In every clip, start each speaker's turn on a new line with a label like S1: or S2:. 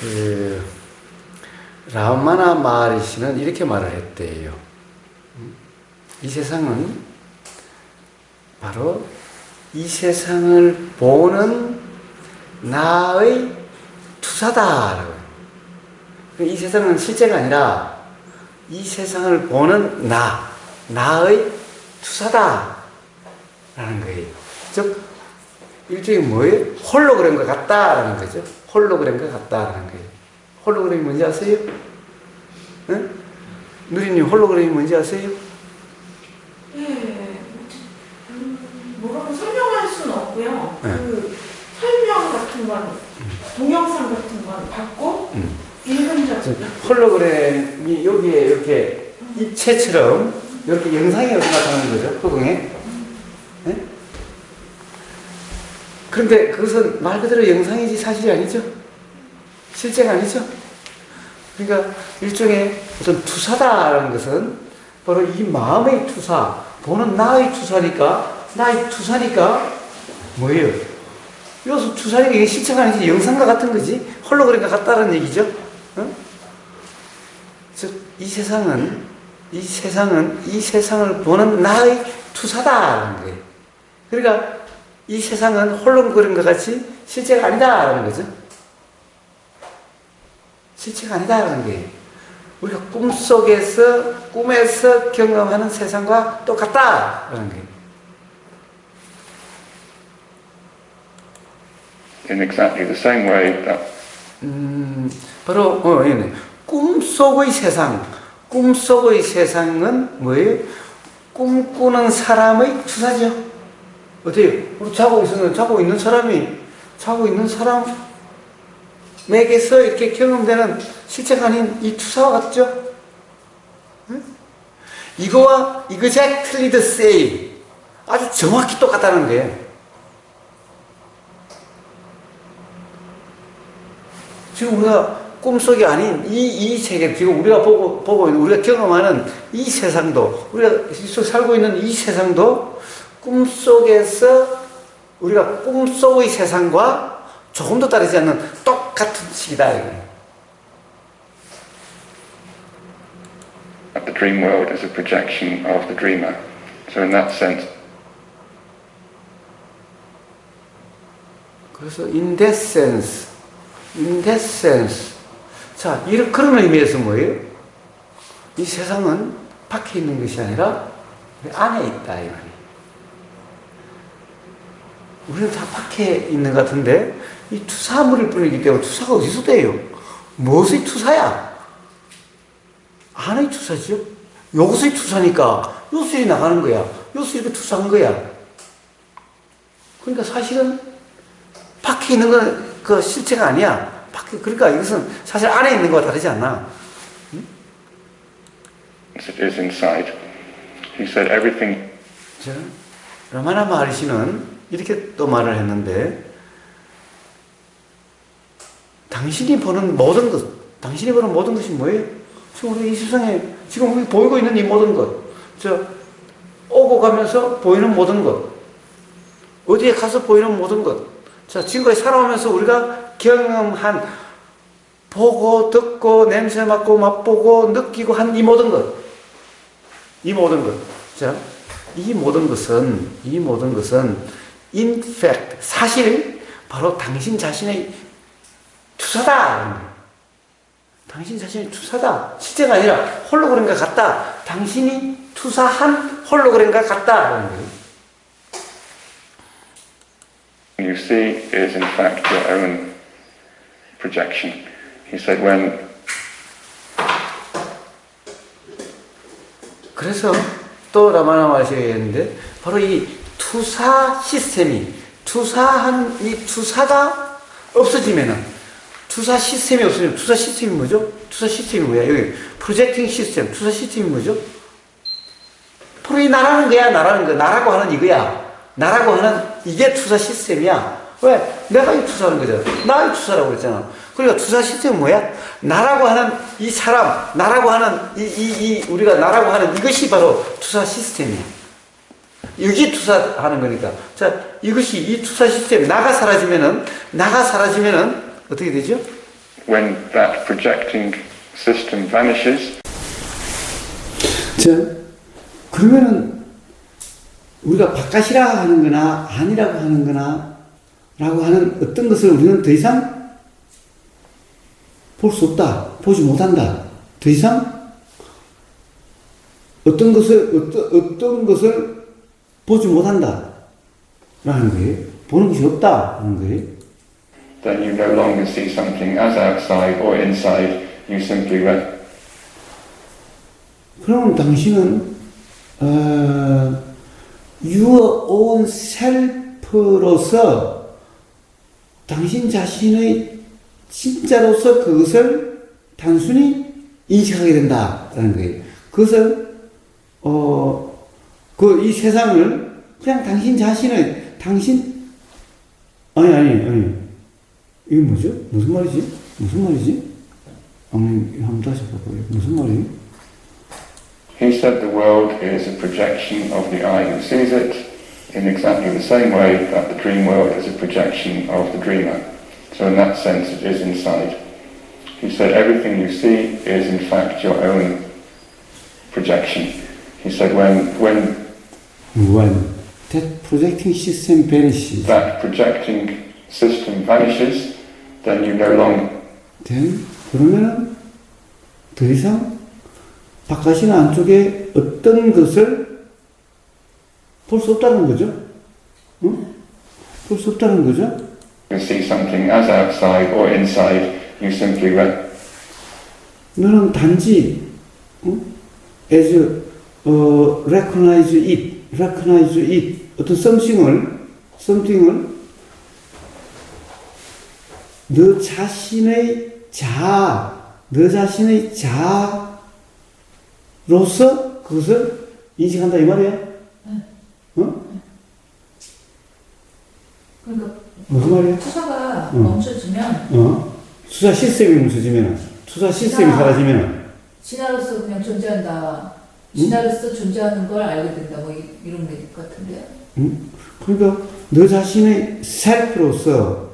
S1: 그 라마나 마하리시는 이렇게 말을 했대요. 이 세상은 바로 이 세상을 보는 나의 투사다라고. 이 세상은 실제가 아니라 이 세상을 보는 나의 투사다라는 거예요. 즉 일종의 뭐예요? 홀로그램과 같다라는 거죠. 홀로그램과 같다라는 거예요. 홀로그램이 뭔지 아세요? 응? 누리님 홀로그램이 뭔지 아세요?
S2: 네, 뭐라고 설명할 수는 없고요.
S1: 네.
S2: 그 설명 같은 건, 동영상 같은 건 받고 읽은 적.
S1: 홀로그램이 여기에 이렇게 입체처럼 이렇게 영상이 어디 나타나는 거죠? 허공에. 네? 그런데 그것은 말 그대로 영상이지 사실이 아니죠? 실제가 아니죠? 그러니까 일종의 어떤 투사다라는 것은 바로 이 마음의 투사, 보는 나의 투사니까, 나의 투사니까 뭐예요? 여기서 투사니까 이게 실체가 아니지 영상과 같은 거지? 홀로그램과 같다는 얘기죠? 어? 즉, 이 세상은 이 세상을 보는 나의 투사다라는 거예요. 그러니까 이 세상은 홀로그램과 같이 실제가 아니다라는 거죠. 실체가 아니다라는 거예요. 우리가 꿈에서 경험하는 세상과 똑같다라는 거예요.
S3: In exactly the same way that
S1: 바로 꿈속의 세상은 뭐예요? 꿈꾸는 사람의 투사죠. 어때요? 우리 자고 있는 사람에게서 이렇게 경험되는 실체가 아닌 이 투사와 같죠? 응? 이거와 exactly the same. 아주 정확히 똑같다는 거예요. 지금 우리가 꿈속이 아닌 이 세계, 지금 우리가 보고 있는, 우리가 경험하는 이 세상도, 우리가 살고 있는 이 세상도 우리가 꿈속의 세상과 조금도 다르지 않는 똑같은 식이다.
S3: the dream world is a projection of the dreamer. So in that sense,
S1: 그래서 in that sense. 자, 그런 의미에서 뭐예요? 이 세상은 밖에 있는 것이 아니라 안에 있다 이 말이에요. 우리는 다 밖에 있는 것 같은데 이 투사물일 뿐이기 때문에 투사가 어디서 돼요? 무엇의 투사야? 안의 투사죠. 여기서의 투사니까 요술이 나가는 거야. 요술이 이렇게 투사한 거야. 그러니까 사실은 밖에 있는 건 그 실체가 아니야. 그러니까 이것은 사실 안에 있는 거와 다르지 않나? 응?
S3: it is inside. He said everything.
S1: 라마나 마하리시는 이렇게 또 말을 했는데, 당신이 보는 모든 것이 뭐예요? 지금 우리 이 세상에, 지금 우리 보이고 있는 이 모든 것, 오고 가면서 보이는 모든 것, 어디에 가서 보이는 모든 것, 지금까지 살아오면서 우리가 경험한, 보고, 듣고, 냄새 맡고, 맛보고, 느끼고 한 이 모든 것, 이 모든 것은 in fact, 사실 바로 당신 자신의 투사다. 당신 자신의 투사다. 실제가 아니라 홀로그램과 같다. 당신이 투사한 홀로그램과 같다.
S3: You see is in fact your own projection. He said
S1: 그래서 또 라마나 마하리시가 얘기했는데 바로 이 투사 투사한 이 투사가 없어지면은 투사 시스템이 없어지면 투사 시스템이 뭐죠? 투사 시스템이 뭐야? 여기 프로젝팅 시스템 투사 시스템이 뭐죠? 바로 이 나라고 하는 이거야. 나라고 하는 이게 투사 시스템이야. 왜? 내가 이 투사하는 거잖아. 나의 투사라고 그랬잖아. 그러니까 투사 시스템은 뭐야? 나라고 하는 이 사람, 나라고 하는 우리가 나라고 하는 이것이 바로 투사 시스템이야. 여기 투사하는 거니까. 이 투사 시스템, 나가 사라지면은 어떻게 되죠?
S3: when that projecting system vanishes,
S1: 자, 그러면은 우리가 바깥이라 하는 거나 아니라고 하는 거나 라고 하는 어떤 것을 우리는 더 이상 볼 수 없다. 보지 못한다. 더 이상 어떤 것을 보지 못한다. 라는 거예요. 보는 것이 없다. 하는 거예요.
S3: then you no longer see something as outside or inside, you simply
S1: 그러면 당신은 your own self로서 당신 자신의 진짜로서 그것을 단순히 인식하게 된다라는 거예요. 그것을 이 세상을 그냥 당신 자신의 아니 이게 뭐죠? 무슨 말이지? 한번 다시 봐봐요. 무슨 말이에요?
S3: He said the world is a projection of the eye who sees it, in exactly the same way that the dream world is a projection of the dreamer. So in that sense it is inside. He said everything you see is in fact your own projection. He said when
S1: that projecting system vanishes,
S3: that projecting system vanishes, then you no longer
S1: 그러면은 더 이상 바깥이나 안쪽에 어떤 것을 볼 수 없다는 거죠. 응? 볼 수 없다는 거죠.
S3: see something as outside or inside, you simply
S1: 너는 단지 as recognize it 어떤 something을 너 자신의 자로서 그것을 인식한다 이 말이야? 응?
S4: 그러니까
S1: 무슨 말이야?
S4: 투사가
S1: 응.
S4: 멈춰지면
S1: 투사 시스템이 멈춰지면 투사 시스템이 사라지면
S4: 진화로서 그냥 존재한다. 진화로서 존재하는 걸 알게 된다. 뭐 이런 얘기 같은데요.
S1: 그러니까 너 자신의 셀프로서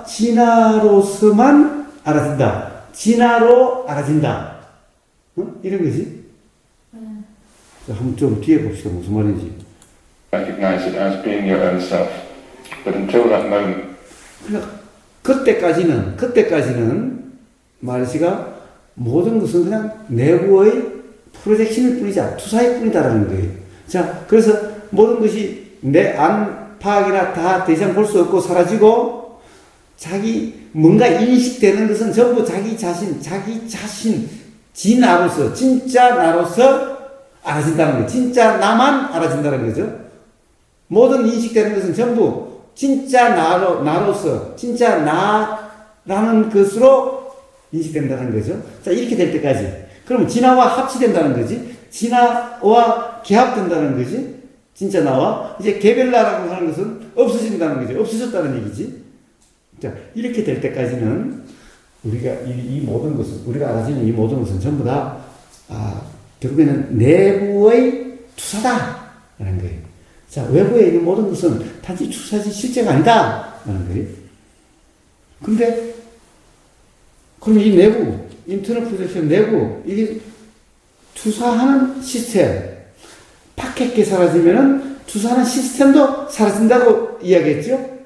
S1: 진화로서만 알아진다. 진화로 알아진다. 이런 거지. 자, 한번 좀 뒤에 봅시다. 무슨 말인지.
S3: recognize it as being your own self. But until that moment,
S1: 그러니까 그때까지는 마르시가 모든 것은 그냥 내부의 프로젝션일 뿐이자 투사일 뿐이다라는 거예요. 자, 그래서 모든 것이 내 안팎이나 다 더 이상 볼 수 없고 사라지고 자기 뭔가 인식되는 것은 전부 자기 자신 진나로서 진짜 나로서 알아진다는 거예요. 진짜 나만 알아진다는 거죠. 모든 인식되는 것은 전부 진짜 나로서 진짜 나라는 것으로 인식된다는 거죠. 자, 이렇게 될 때까지. 그러면 진화와 합치된다는 거지. 진화와 결합된다는 거지. 진짜 나와. 이제 개별나라고 하는 것은 없어진다는 거죠. 없어졌다는 얘기지. 자, 이렇게 될 때까지는 우리가 이 모든 것은, 우리가 알아지는 이 모든 것은 전부 다, 결국에는 내부의 투사다. 라는 거예요. 자, 외부에 있는 모든 것은 단지 투사지 실제가 아니다. 라는 거예요. 근데, 그럼 이 내부, 인터널 프로젝션 내부, 이게 투사하는 시스템, 밖에 사라지면은 투사하는 시스템도 사라진다고 이야기했죠?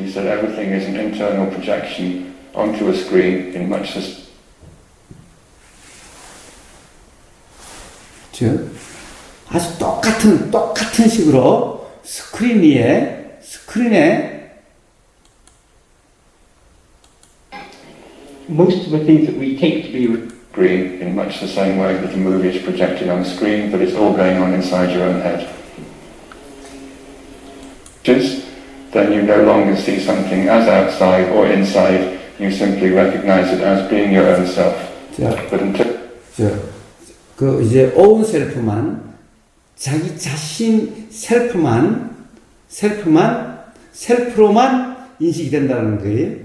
S3: he said everything is an internal projection onto a screen in much the
S1: 즉, 아주 똑같은 식으로 스크린에
S5: most of the things that we take to be
S3: screen in much the same way that a movie is projected on screen, but it's all going on inside your own head. Then you no longer see something as outside or inside, you simply recognize it as being your own self. But until
S1: 그 이제 own self만 자기 자신 셀프로만 인식이 된다는 거예요.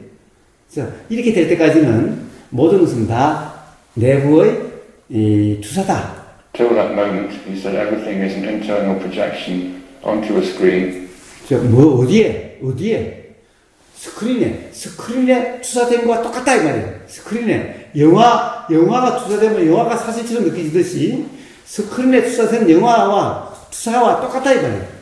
S1: 자, 이렇게 될 때까지는 모든 것은 다 내부의 투사다.
S3: till that moment, he said everything is an internal projection onto a screen.
S1: 뭐, 어디에? 스크린에 투사된 거와 똑같다, 이 말이에요. 스크린에. 영화가 투사되면 영화가 사실처럼 느껴지듯이 스크린에 투사된 영화와 투사와 똑같다, 이 말이에요.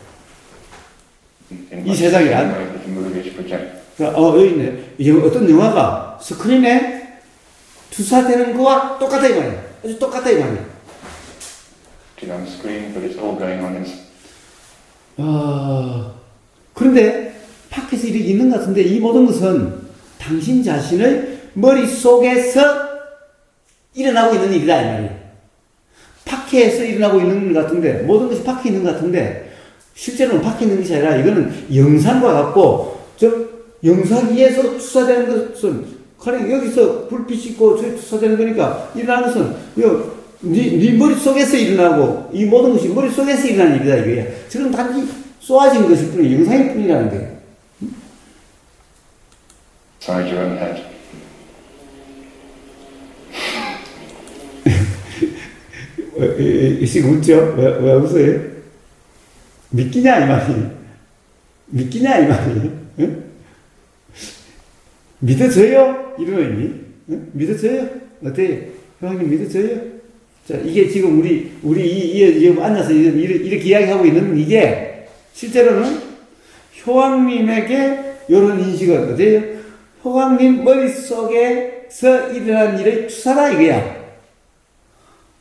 S3: In
S1: 이
S3: much
S1: 세상에
S3: the same
S1: 안-
S3: way that the movies project.
S1: 여기 있네. 어떤 영화가 스크린에 투사되는 거와 똑같다, 이 말이에요. 아주 똑같다, 이 말이에요.
S3: It's on the screen, but it's all going on in
S1: 그런데 밖에서 이렇게 있는 것 같은데 이 모든 것은 당신 자신의 머릿속에서 일어나고 있는 일이다 이 말이에요. 밖에서 일어나고 있는 것 같은데 모든 것이 밖에 있는 것 같은데 실제로는 밖에 있는 것이 아니라 이거는 영상과 같고 영상 위에서 투사되는 것은 그냥 여기서 불빛이 있고 저기 투사되는 거니까 일어나는 것은 네 머릿속에서 일어나고 이 모든 것이 머릿속에서 일어나는 일이다 이거예요. 지금 단지 쏘아진 것일 뿐이에요. 영상일 뿐이라는 거예요.
S3: inside your own head.
S1: 지금 웃죠? 왜 웃어요? 믿기냐 이 말이에요. 믿기냐 이 말이에요. 응? 믿어져요? 이런 의미? 응? 믿어져요? 어때요? 형님 믿어져요? 자, 이게 지금 우리 앉아서 이렇게 이야기하고 있는 이게 실제로는 효왕님에게 이런 인식은 어때요? 효왕님 머릿속에서 일어난 일의 투사다 이거야.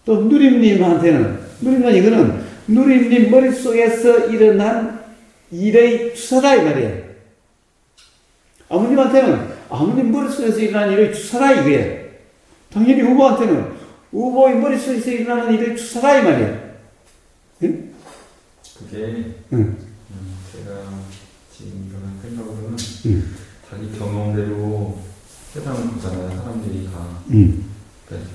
S1: 또 누림님한테는 이거는 누림님 머릿속에서 일어난 일의 투사다 이 말이에요. 아버님한테는 아버님 머릿속에서 일어난 일의 투사다 이거예요. 당연히 후보한테는 후보의 머릿속에서 일어나는 일의 투사다 이 말이에요. 응?
S6: 그게
S1: 응.
S6: 제가 지금 이런 생각으로는
S1: 응.
S6: 자기 경험대로 세상을 보잖아요. 사람들이 다 그러니까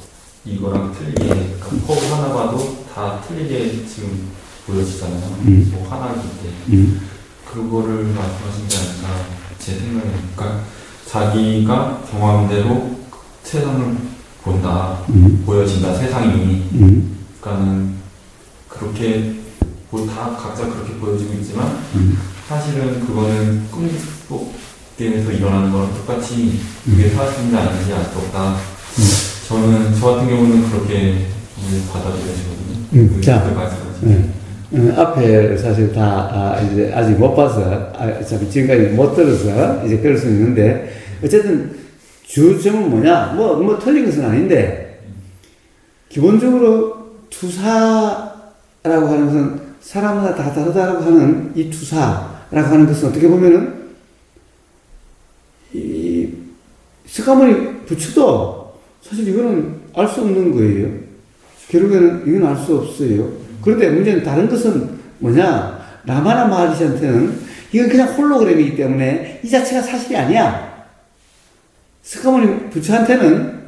S6: 이거랑 틀리게 그러니까 허브 하나 봐도 다 틀리게 지금 보여지잖아요. 뭐 하나일 때 그거를 말씀하신 게 아닌가 제 생각에 그러니까 자기가 경험대로 세상을 본다 보여진다 세상이 그러니까는 그렇게 다 각자 그렇게 보여지고 있지만 사실은 그거는 꿈속에서 일어나는 거랑 똑같이 그게 사실인지 아닌지 알 수 없다. 저는 저 같은 경우는 그렇게 받아들여지거든요.
S1: 자,
S6: 그 말씀하신
S1: 앞에 사실 다 이제 아직 못 봐서 지금까지 못 들어서 이제 그럴 수 있는데 어쨌든 주점은 뭐냐 뭐 틀린 것은 아닌데 기본적으로 투사라고 하는 것은 사람마다 다 다르다라고 하는 이 투사라고 하는 것은 어떻게 보면은 이 스카머니 붙여도 사실 이거는 알 수 없는 거예요. 결국에는 이건 알 수 없어요. 그런데 문제는 다른 것은 뭐냐? 라마나 마하리시한테는 이건 그냥 홀로그램이기 때문에 이 자체가 사실이 아니야. 스카모니 부처한테는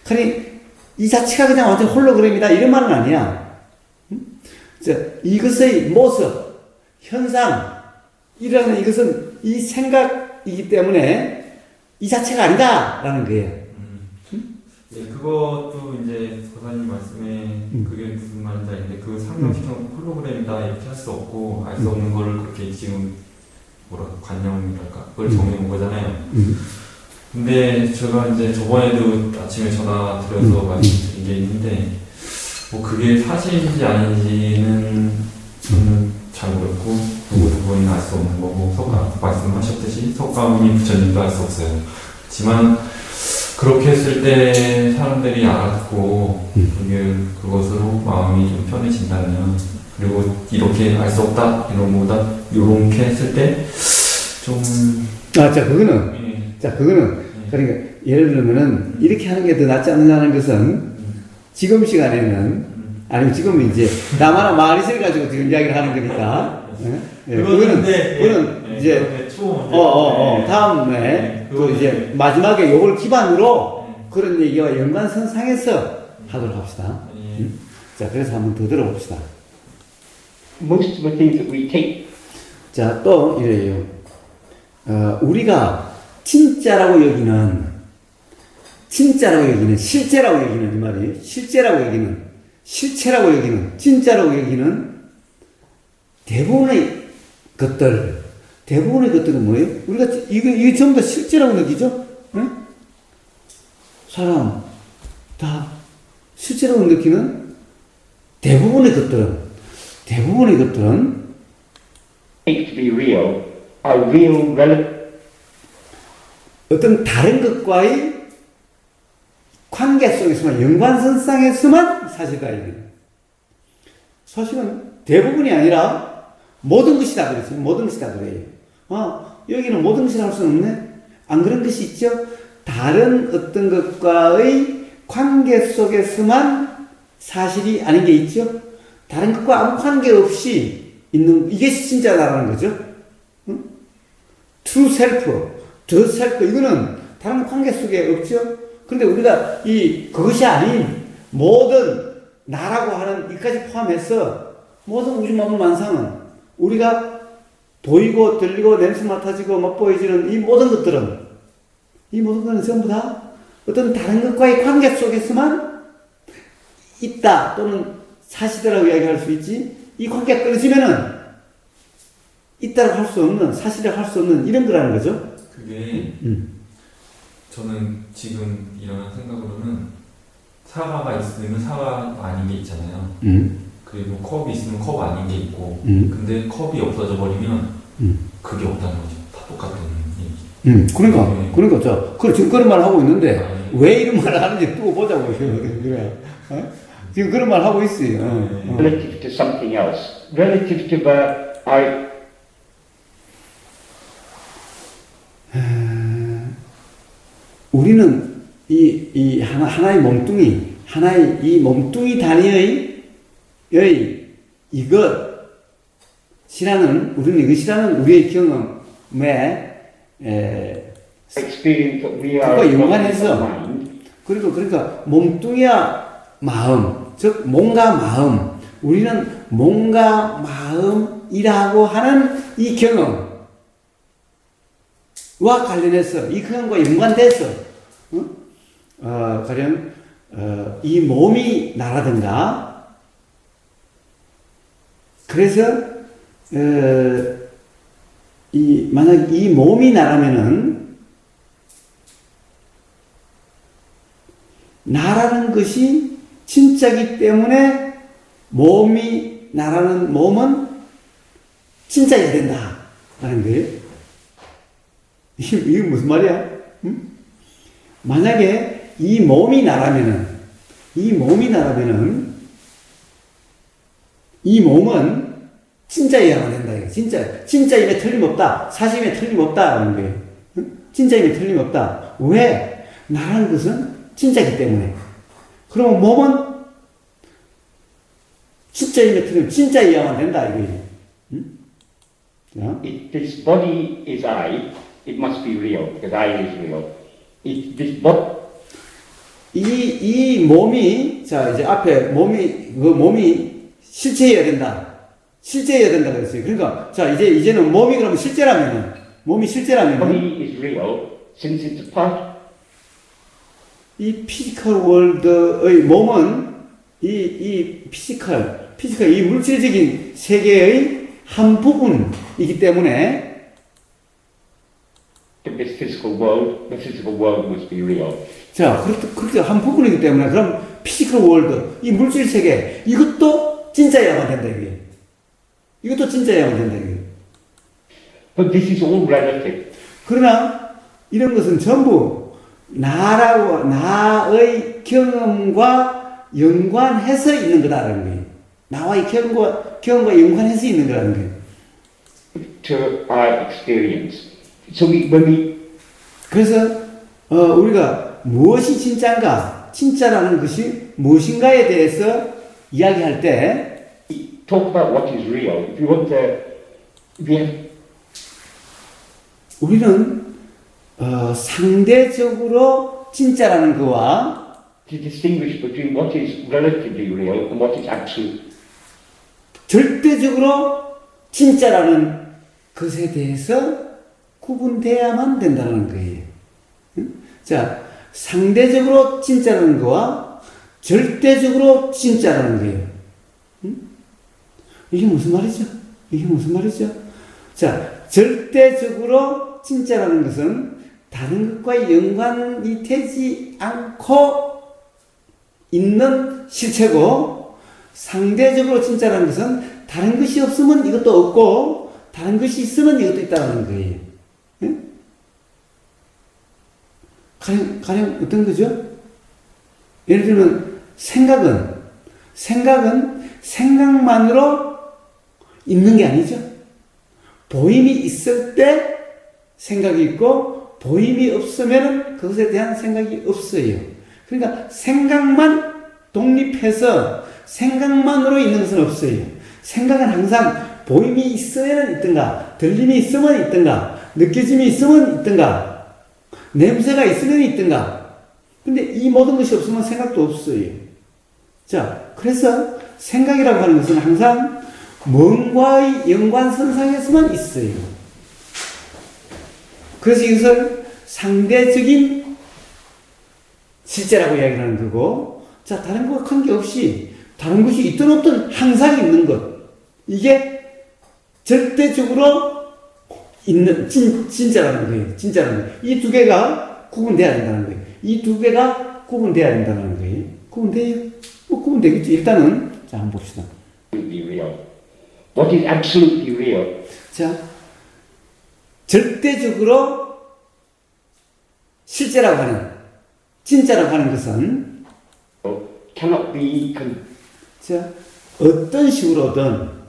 S1: 그냥 이 자체가 그냥 완전 홀로그램이다 이런 말은 아니야. 이것의 모습, 현상이라는 이것은 이 생각이기 때문에 이 자체가 아니다라는 거예요.
S6: 예, 그것도 이제 고사님 말씀에 그게 무슨 말인지 알는데 그 상명시켜놓고 홀로그램이다 이렇게 할 수 없고 알 수 없는 거를 그렇게 지금 관념이랄까 그걸 정해놓은 거잖아요. 근데 제가 이제 저번에도 아침에 전화 드려서 말씀드린 게 있는데 뭐 그게 사실인지 아닌지는 저는 잘 모르겠고 누구는 알 수 없는 거고 말씀하셨듯이 석가모니 부처님도 알 수 없어요. 하지만 그렇게 했을 때 사람들이 알았고 그것으로 마음이 좀 편해진다면 그리고 이렇게 알 수 없다 이렇게 했을 때 좀
S1: 자 그거는 그러니까 예를 들면은 이렇게 하는 게 더 낫지 않느냐는 것은 지금 시간에는 아니면 지금은 이제 나마나 마리스를 가지고 지금 이야기를 하는 거니까 그거는 이제 다음에 그 이제 마지막에 요걸 기반으로 그런 얘기와 연관선상에서 하도록 합시다. 자 그래서 한번 더 들어봅시다.
S5: Most of the things that we take
S1: 자 또 이래요. 우리가 진짜라고 여기는 실제라고 여기는 이 말이에요. 실체라고 여기는 진짜라고 여기는 대부분의 것들 대부분의 것들은 뭐예요? 우리가 이거 전부 다 실제라고 느끼죠? 응? 사람 다 실제라고 느끼는 대부분의 것들은
S5: take to be real are real relative
S1: 어떤 다른 것과의 관계 속에서만, 연관선상에서만 사실이다. 사실은 대부분이 아니라 모든 것이 다 그랬어요. 모든 것이 다 그래요. 여기는 모든 것을 할 수는 없네. 안 그런 것이 있죠. 다른 어떤 것과의 관계 속에서만 사실이 아닌 게 있죠. 다른 것과 아무 관계 없이 있는, 이게 진짜다라는 거죠. 응? true self, the self, 이거는 다른 관계 속에 없죠. 그런데 우리가 그것이 아닌 모든 나라고 하는 이까지 포함해서 모든 우주 만물 만상은 우리가 보이고 들리고 냄새 맡아지고 맛보여지는 이 모든 것들은 전부 다 어떤 다른 것과의 관계 속에서만 있다 또는 사실이라고 이야기할 수 있지, 이 관계가 끊어지면은 있다고 할 수 없는, 사실이라고 할 수 없는 이런 거라는 거죠.
S6: 그게 저는 지금 이런 생각으로는 사과가 있으면 사과 아닌 게 있잖아요. 그리고 컵이 있으면 컵 아닌 게 있고, 근데 컵이 없어져 버리면 그게 없다는 거죠. 다 똑같은 얘기.
S1: 그러니까 지금 그런 말을 하고 있는데 왜 이런 말을 하는지 또 보자고. 그래. 지금 그런 말 하고 있어요.
S5: relative to something else. Relative to the
S1: 우리는 이 하나의 몸뚱이, 하나의 이 몸뚱이 단위의 우리는 이것이라는 우리의 경험에
S5: experience that we
S1: 그것과
S5: are
S1: 연관해서
S5: mind.
S1: 그러니까 몸뚱이와 마음, 즉 몸과 마음, 우리는 몸과 마음이라고 하는 이 경험과 관련해서, 이 경험과 연관돼서 가령 이 몸이 나라든가, 그래서 만약 이 몸이 나라면은 나라는 것이 진짜기 때문에 몸이 나라는 몸은 진짜여야 된다 라는 거예요. 이게 무슨 말이야? 응? 만약에 이 몸이 나라면은 이 몸은 진짜여야만 된다. 진짜임에 틀림없다. 사실임에 틀림없다라는 거예요. 응? 진짜임에 틀림없다. 왜? 나라는 것은 진짜이기 때문에. 그러면 몸은 진짜임에 틀림, 진짜여야만 된다 이거예요. 응?
S5: If this body is I, it must be real, because I is real. If this body
S1: 이 몸이, 자, 이제 앞에 몸이 실체여야 된다. 실제여야 된다 그랬어요. 그러니까, 자, 이제는 몸이 그러면 몸이 실제라면,
S5: is real, since it's a part
S1: 이 피지컬 월드의 몸은, 이 피지컬, 이 물질적인 세계의 한 부분이기 때문에,
S5: of this physical world, the physical world must be real.
S1: 자, 그렇게 한 부분이기 때문에, 그럼 피지컬 월드, 이 물질 세계, 이것도 진짜여야만 된다, 이게. 이것도 진짜여야만 된다, 이게.
S5: But this is all relative.
S1: 그러나, 이런 것은 전부 나의 경험과 연관해서 있는 거다라는 거예요. 나와의 경험과 연관해서 있는 거라는 거예요.
S5: To our experience. So when we
S1: 그래서 우리가 무엇이 진짜라는 것이 무엇인가에 대해서 이야기할 때
S5: talk about what is real, if you want to,
S1: 우리는 상대적으로 진짜라는 거와
S5: to distinguish between what is relatively real and what is absolute.
S1: 절대적으로 진짜라는 것에 대해서 구분돼야만 된다는 거예요. 자, 상대적으로 진짜라는 거와 절대적으로 진짜라는 거예요. 이게 무슨 말이죠? 자, 절대적으로 진짜라는 것은 다른 것과 연관이 되지 않고 있는 실체고, 상대적으로 진짜라는 것은 다른 것이 없으면 이것도 없고 다른 것이 있으면 이것도 있다는 거예요. 예? 가령 어떤 거죠? 예를 들면 생각은 생각만으로 있는 게 아니죠. 보임이 있을 때 생각이 있고 보임이 없으면 그것에 대한 생각이 없어요. 그러니까 생각만 독립해서 생각만으로 있는 것은 없어요. 생각은 항상 보임이 있어야 있든가, 들림이 있으면 있든가, 느껴짐이 있으면 있든가, 냄새가 있으면 있든가. 근데 이 모든 것이 없으면 생각도 없어요. 자, 그래서 생각이라고 하는 것은 항상 뭔가의 연관선상에서만 있어요. 그래서 이것을 상대적인 실제라고 이야기하는 거고, 자, 다른 것과 관계없이 다른 것이 있든 없든 항상 있는 것. 이게 절대적으로 있는, 진짜라는 거예요. 진짜라는 거예요. 이 두 개가 구분돼야 된다는 거예요. 이 두 개가 구분돼야 된다는 거예요. 구분돼요? 뭐 구분되겠죠. 일단은, 자, 한번 봅시다.
S5: Absolutely real. What is absolutely real?
S1: 자, 절대적으로 실제라고 하는, 진짜라고 하는 것은,
S5: Cannot be
S1: 자, 어떤 식으로든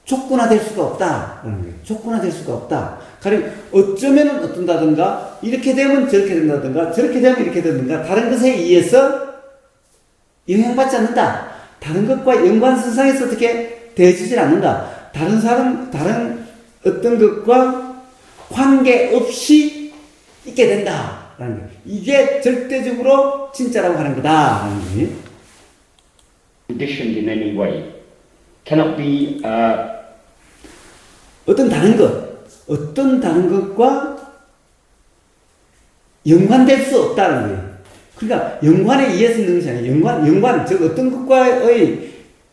S1: 조건화될 수가 없다라는 거예요. 조건화될 수가 없다. 가령 어쩌면은 어떤다든가, 이렇게 되면 저렇게 된다든가, 저렇게 되면 이렇게 된다든가, 다른 것에 의해서 영향받지 않는다. 다른 것과 연관선상에서 어떻게 대해지질 않는다. 다른 어떤 것과 관계없이 있게 된다라는 거예요. 이게 절대적으로 진짜라고 하는 거다라는 거예요.
S5: conditioned in any way. Cannot be
S1: 어떤 다른 것과 연관될 수 없다는 거예요. 그러니까 연관에 의해서 있는 것이 아니에요. 연관, 즉 어떤 것과의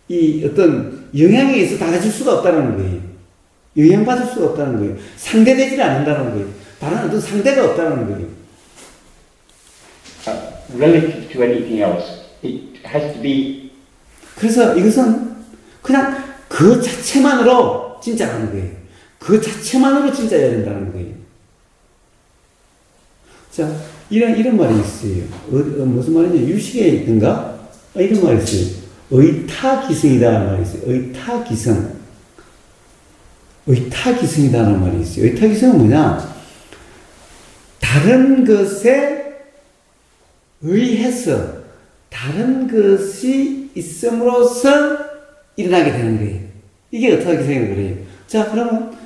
S1: 이 어떤 영향에 의해서 달라질 수가 없다는 거예요. 영향받을 수가 없다는 거예요. 상대되지 않는다는 거예요. 다른 어떤 상대가 없다는 거예요.
S5: relative to anything else. It has to be
S1: 그래서 이것은 그냥 그 자체만으로 진짜라는 거예요. 그 자체만으로 진짜여야 된다는 거예요. 자, 이런 말이 있어요. 무슨 말이냐? 유식에 있던가? 이런 말이 있어요. 의타기승이다라는 말이 있어요. 의타기승이다라는 말이 있어요. 의타기승은 뭐냐? 다른 것에 의해서 다른 것이 있음으로써 일어나게 되는 거예요. 이게 의타기승이라고 그래요. 자, 그러면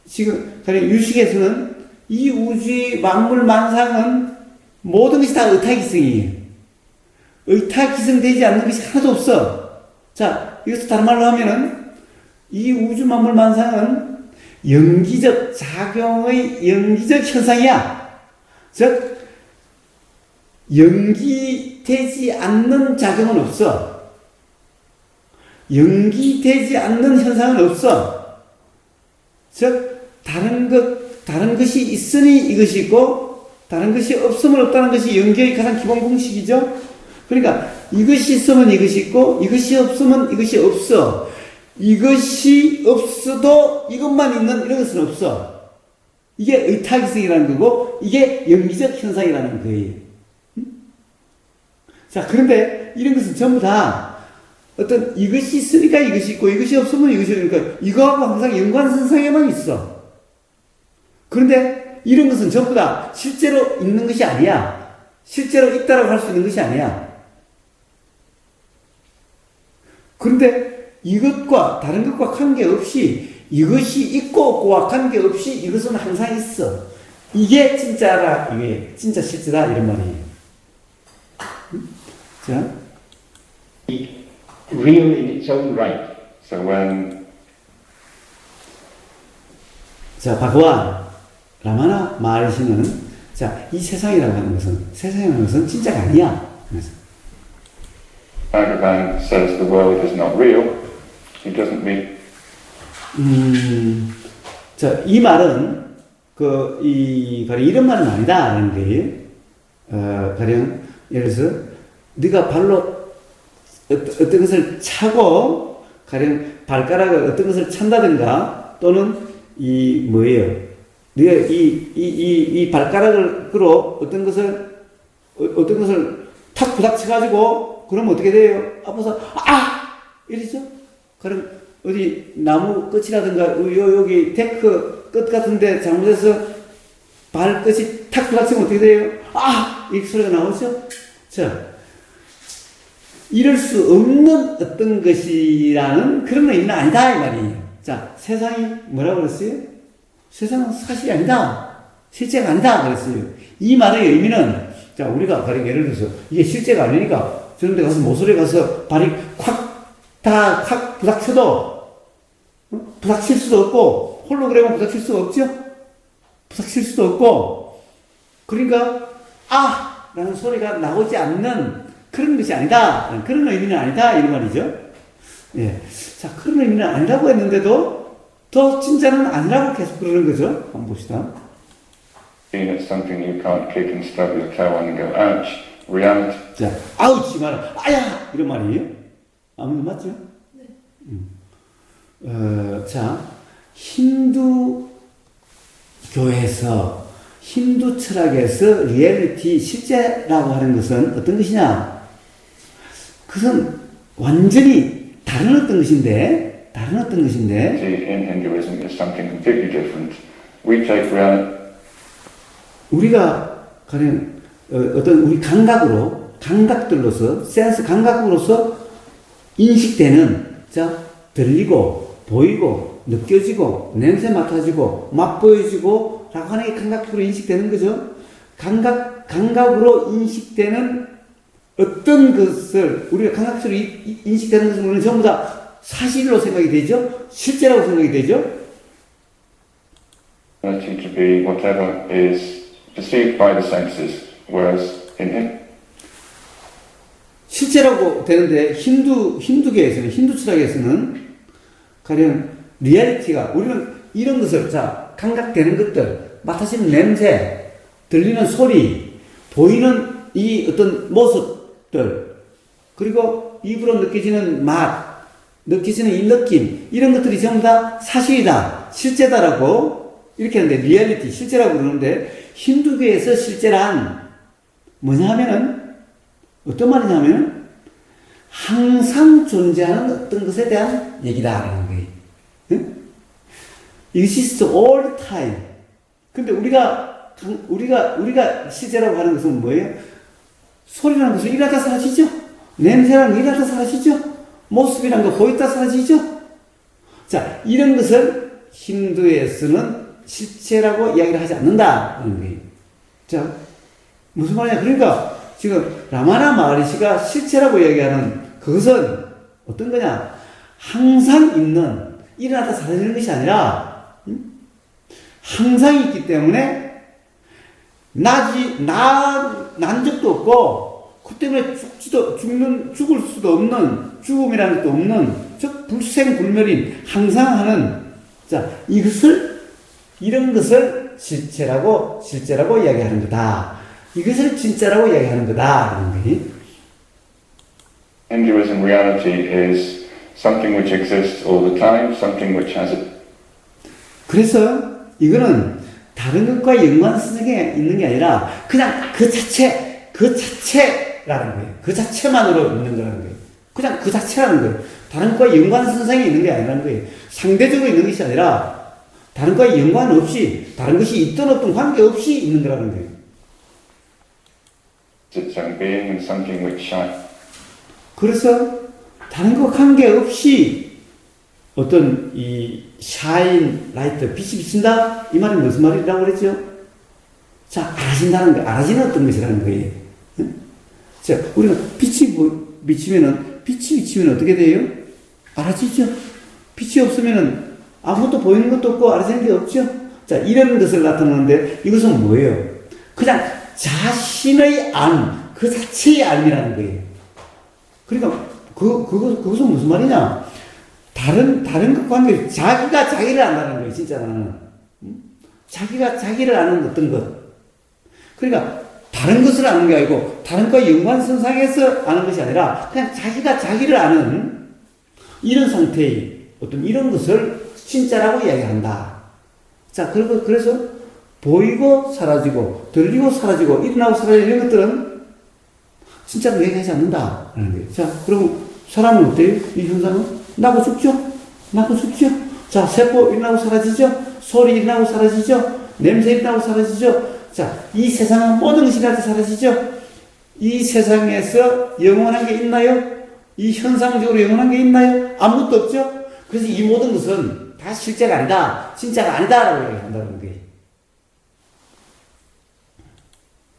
S1: 지금 유식에서는 이 우주의 만물 만상은 모든 것이 다 의타기승이에요. 의타기승되지 않는 것이 하나도 없어. 자, 이것도 다른 말로 하면은 이 우주 만물 만상은 연기적 작용의 연기적 현상이야. 즉 연기되지 않는 작용은 없어. 연기되지 않는 현상은 없어. 즉 다른 것이 있으니 이것이 있고 다른 것이 없으면 없다는 것이 연기의 가장 기본 공식이죠. 그러니까 이것이 있으면 이것이 있고 이것이 없으면 이것이 없어. 이것이 없어도 이것만 있는 이런 것은 없어. 이게 의타기승이라는 거고 이게 연기적 현상이라는 거예요. 자, 그런데 이런 것은 전부 다 어떤 이것이 있으니까 이것이 있고 이것이 없으면 이것이 있으니까 이거하고 항상 연관선상에만 있어. 그런데 이런 것은 전부 다 실제로 있는 것이 아니야. 실제로 있다라고 할 수 있는 것이 아니야. 그런데 이것과 다른 것과 관계없이 이것이 있고 없고와 관계없이 이것은 항상 있어. 이게 진짜라, 이게 진짜 실제다 이런 말이에요. 자,
S5: real in its own right.
S3: So when
S1: 자, 바그완 라마나 마르시는 자, 이 세상이라고 하는 것은 진짜가 아니야. 그래서
S3: Bhagavan says the world is not real, he doesn't mean
S1: 자, 이 말은 가령 이런 말은 아니다라는 거예요. 가령 예를 들어서 네가 발로 어떤 것을 차고 가령 발가락을 어떤 것을 찬다든가 또는 네가 이 발가락으로 어떤 것을 탁 부닥쳐가지고 그러면 어떻게 돼요? 아파서 이러죠? 그럼 어디 나무 끝이라든가 여기 데크 끝 같은데 잘못해서 발끝이 탁 부닥치면 어떻게 돼요? 이 소리가 나오죠? 자, 이럴 수 없는 어떤 것이라는 그런 의미는 아니다 이 말이에요. 자, 세상이 뭐라고 그랬어요? 세상은 사실이 아니다. 실제가 아니다 그랬어요. 이 말의 의미는 자, 우리가 가령 예를 들어서 이게 실제가 아니니까 저런 데 가서 모서리에 가서 발이 확 부닥쳐도 부닥칠 수도 없고 홀로그램은 부닥칠 수가 없죠? 부닥칠 수도 없고 그러니까 라는 소리가 나오지 않는 그런 것이 아니다. 그런 의미는 아니다. 이런 말이죠. 예. 자, 그런 의미는 아니라고 했는데도 더 진짜는 아니라고 계속 그러는 거죠. 한번 봅시다.
S3: It's something you can't kick and stub your toe on and go, ouch. Reality.
S1: 자, 아우치 말은 아야! 이런 말이에요. 아무튼 맞죠? 네. 자, 힌두 교에서 힌두 철학에서 리얼리티, 실제라고 하는 것은 어떤 것이냐? 그것은 완전히 다른 어떤 것인데,
S3: In Hinduism is something completely different. We take reality.
S1: 우리가 가령 어떤 우리 감각들로서, 센스 감각으로서 인식되는, 자, 들리고, 보이고, 느껴지고, 냄새 맡아지고, 맛보여지고, 라고 하는 게 감각으로 인식되는 거죠. 감각으로 인식되는 어떤 것을, 우리가 감각으로 인식되는 것을 우리는 전부 다 사실로 생각이 되죠? 실제라고 생각이 되죠?
S3: To be whatever is perceived by the senses, whereas in him.
S1: 실제라고 되는데 힌두교에서는 힌두 철학에서는 가령 리얼리티가 우리는 이런 것을 자 감각되는 것들 맡아지는 냄새 들리는 소리 보이는 이 어떤 모습들 그리고 입으로 느껴지는 맛 느껴지는 이 느낌 이런 것들이 전부 다 사실이다 실제다라고 이렇게 하는데 리얼리티 실제라고 그러는데 힌두교에서 실제란 뭐냐 하면은 어떤 말이냐면 항상 존재하는 어떤 것에 대한 얘기다라는 거예요. 응? Exists all the time. 근데 우리가 실제라고 하는 것은 뭐예요? 소리라는 것은 일하다 사라지죠. 냄새라는 거 일하다 사라지죠. 모습이라는 거 보였다 사라지죠. 자, 이런 것을 힌두에서는 실체라고 이야기를 하지 않는다는 거예요. 자, 무슨 말이냐? 그러니까 지금 라마나 마하리시가 실체라고 이야기하는 그것은 어떤 거냐? 항상 있는 일어나다 사라지는 것이 아니라 항상 있기 때문에 난 적도 없고 그 때문에 죽을 수도 없는 죽음이라는 것도 없는 즉 불생불멸인 항상 하는 자 이런 것을 실체라고 이야기하는 거다. 이것을 진짜라고 이야기하는 거다.
S3: Hinduism reality is something which exists all the time, something which has a.
S1: 그래서 이거는 다른 것과 연관성에 있는 게 아니라 그냥 그 자체라는 거예요. 그 자체만으로 있는 거라는 거예요. 그냥 그 자체라는 거예요. 다른 것과 연관성이 있는 게 아니라는 거예요. 상대적으로 있는 것이 아니라 다른 것과 연관 없이 다른 것이 있든 없든 관계없이 있는 거라는 거예요.
S3: Its own being and something which shines.
S1: 그래서 다른 것 관계없이 어떤 이 샤인 라이트 빛이 비친다 이 말이 무슨 말이라고 그랬죠? 자 알아진다는 거 알아지는 어떤 것이라는 거예요. 응? 자 우리가 빛이 비치면은 어떻게 돼요? 알아지죠. 빛이 없으면은 아무것도 보이는 것도 없고 알아지는 게 없죠. 자 이런 것을 나타내는데 이것은 뭐예요? 그냥 자신의 그 자체의 알이라는 거예요. 그러니까 그것은 무슨 말이냐? 다른 것 관계, 자기가 자기를 안다는 거예요, 진짜는. 자기가 자기를 아는 어떤 것. 그러니까, 다른 것을 아는 게 아니고, 다른 것과 연관선상에서 아는 것이 아니라, 그냥 자기가 자기를 아는 이런 상태의 어떤 이런 것을 진짜라고 이야기한다. 자, 그래서, 보이고 사라지고, 들리고 사라지고, 일어나고 사라지고, 이런 것들은 진짜로 얘기하지 않는다라는 거예요. 자, 그럼 사람은 어때요? 이 현상은? 나고 죽죠? 나고 죽죠? 자, 세포 일어나고 사라지죠? 소리 일어나고 사라지죠? 냄새 일어나고 사라지죠? 자, 이 세상은 모든 것이 일어날 때 사라지죠? 이 세상에서 영원한 게 있나요? 이 현상적으로 영원한 게 있나요? 아무것도 없죠? 그래서 이 모든 것은 다 실제가 아니다, 진짜가 아니다라고 얘기한다는 거예요.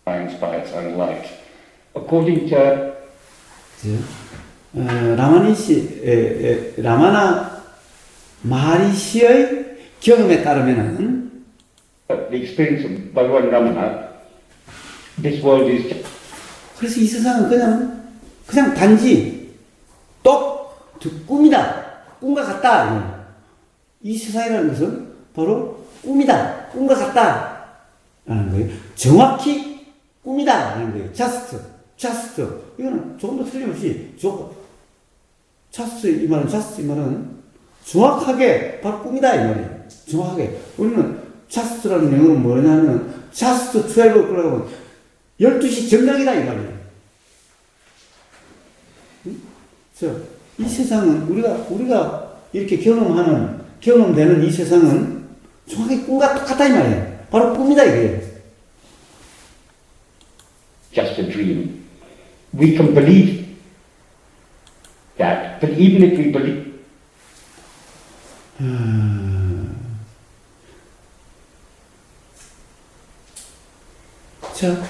S3: Shines by its own light.
S5: According to
S1: 라마나 마리시의 경험에 따르면은
S5: the experience of Bhagavan Ramana, this world is just
S1: 그래서 이 세상은 그냥 단지 꿈이다, 꿈과 같다. 이 세상이라는 것은 바로 꿈이다, 꿈과 같다라는 거예요. 정확히 꿈이다라는 거예요. just 이거는 조금도 틀림없이 just 이 말은 정확하게 바로 꿈이다 이 말이에요. 정확하게 우리는 just라는 영어는 뭐냐면 just 12 그러면 12시 정각이다 이 말이에요. 이 세상은 우리가 이렇게 경험되는 이 세상은 정확히 꿈과 똑같다 이 말이에요. 바로 꿈이다 이거예요.
S5: just a dream. We can believe that, but even if we believe,
S1: 자,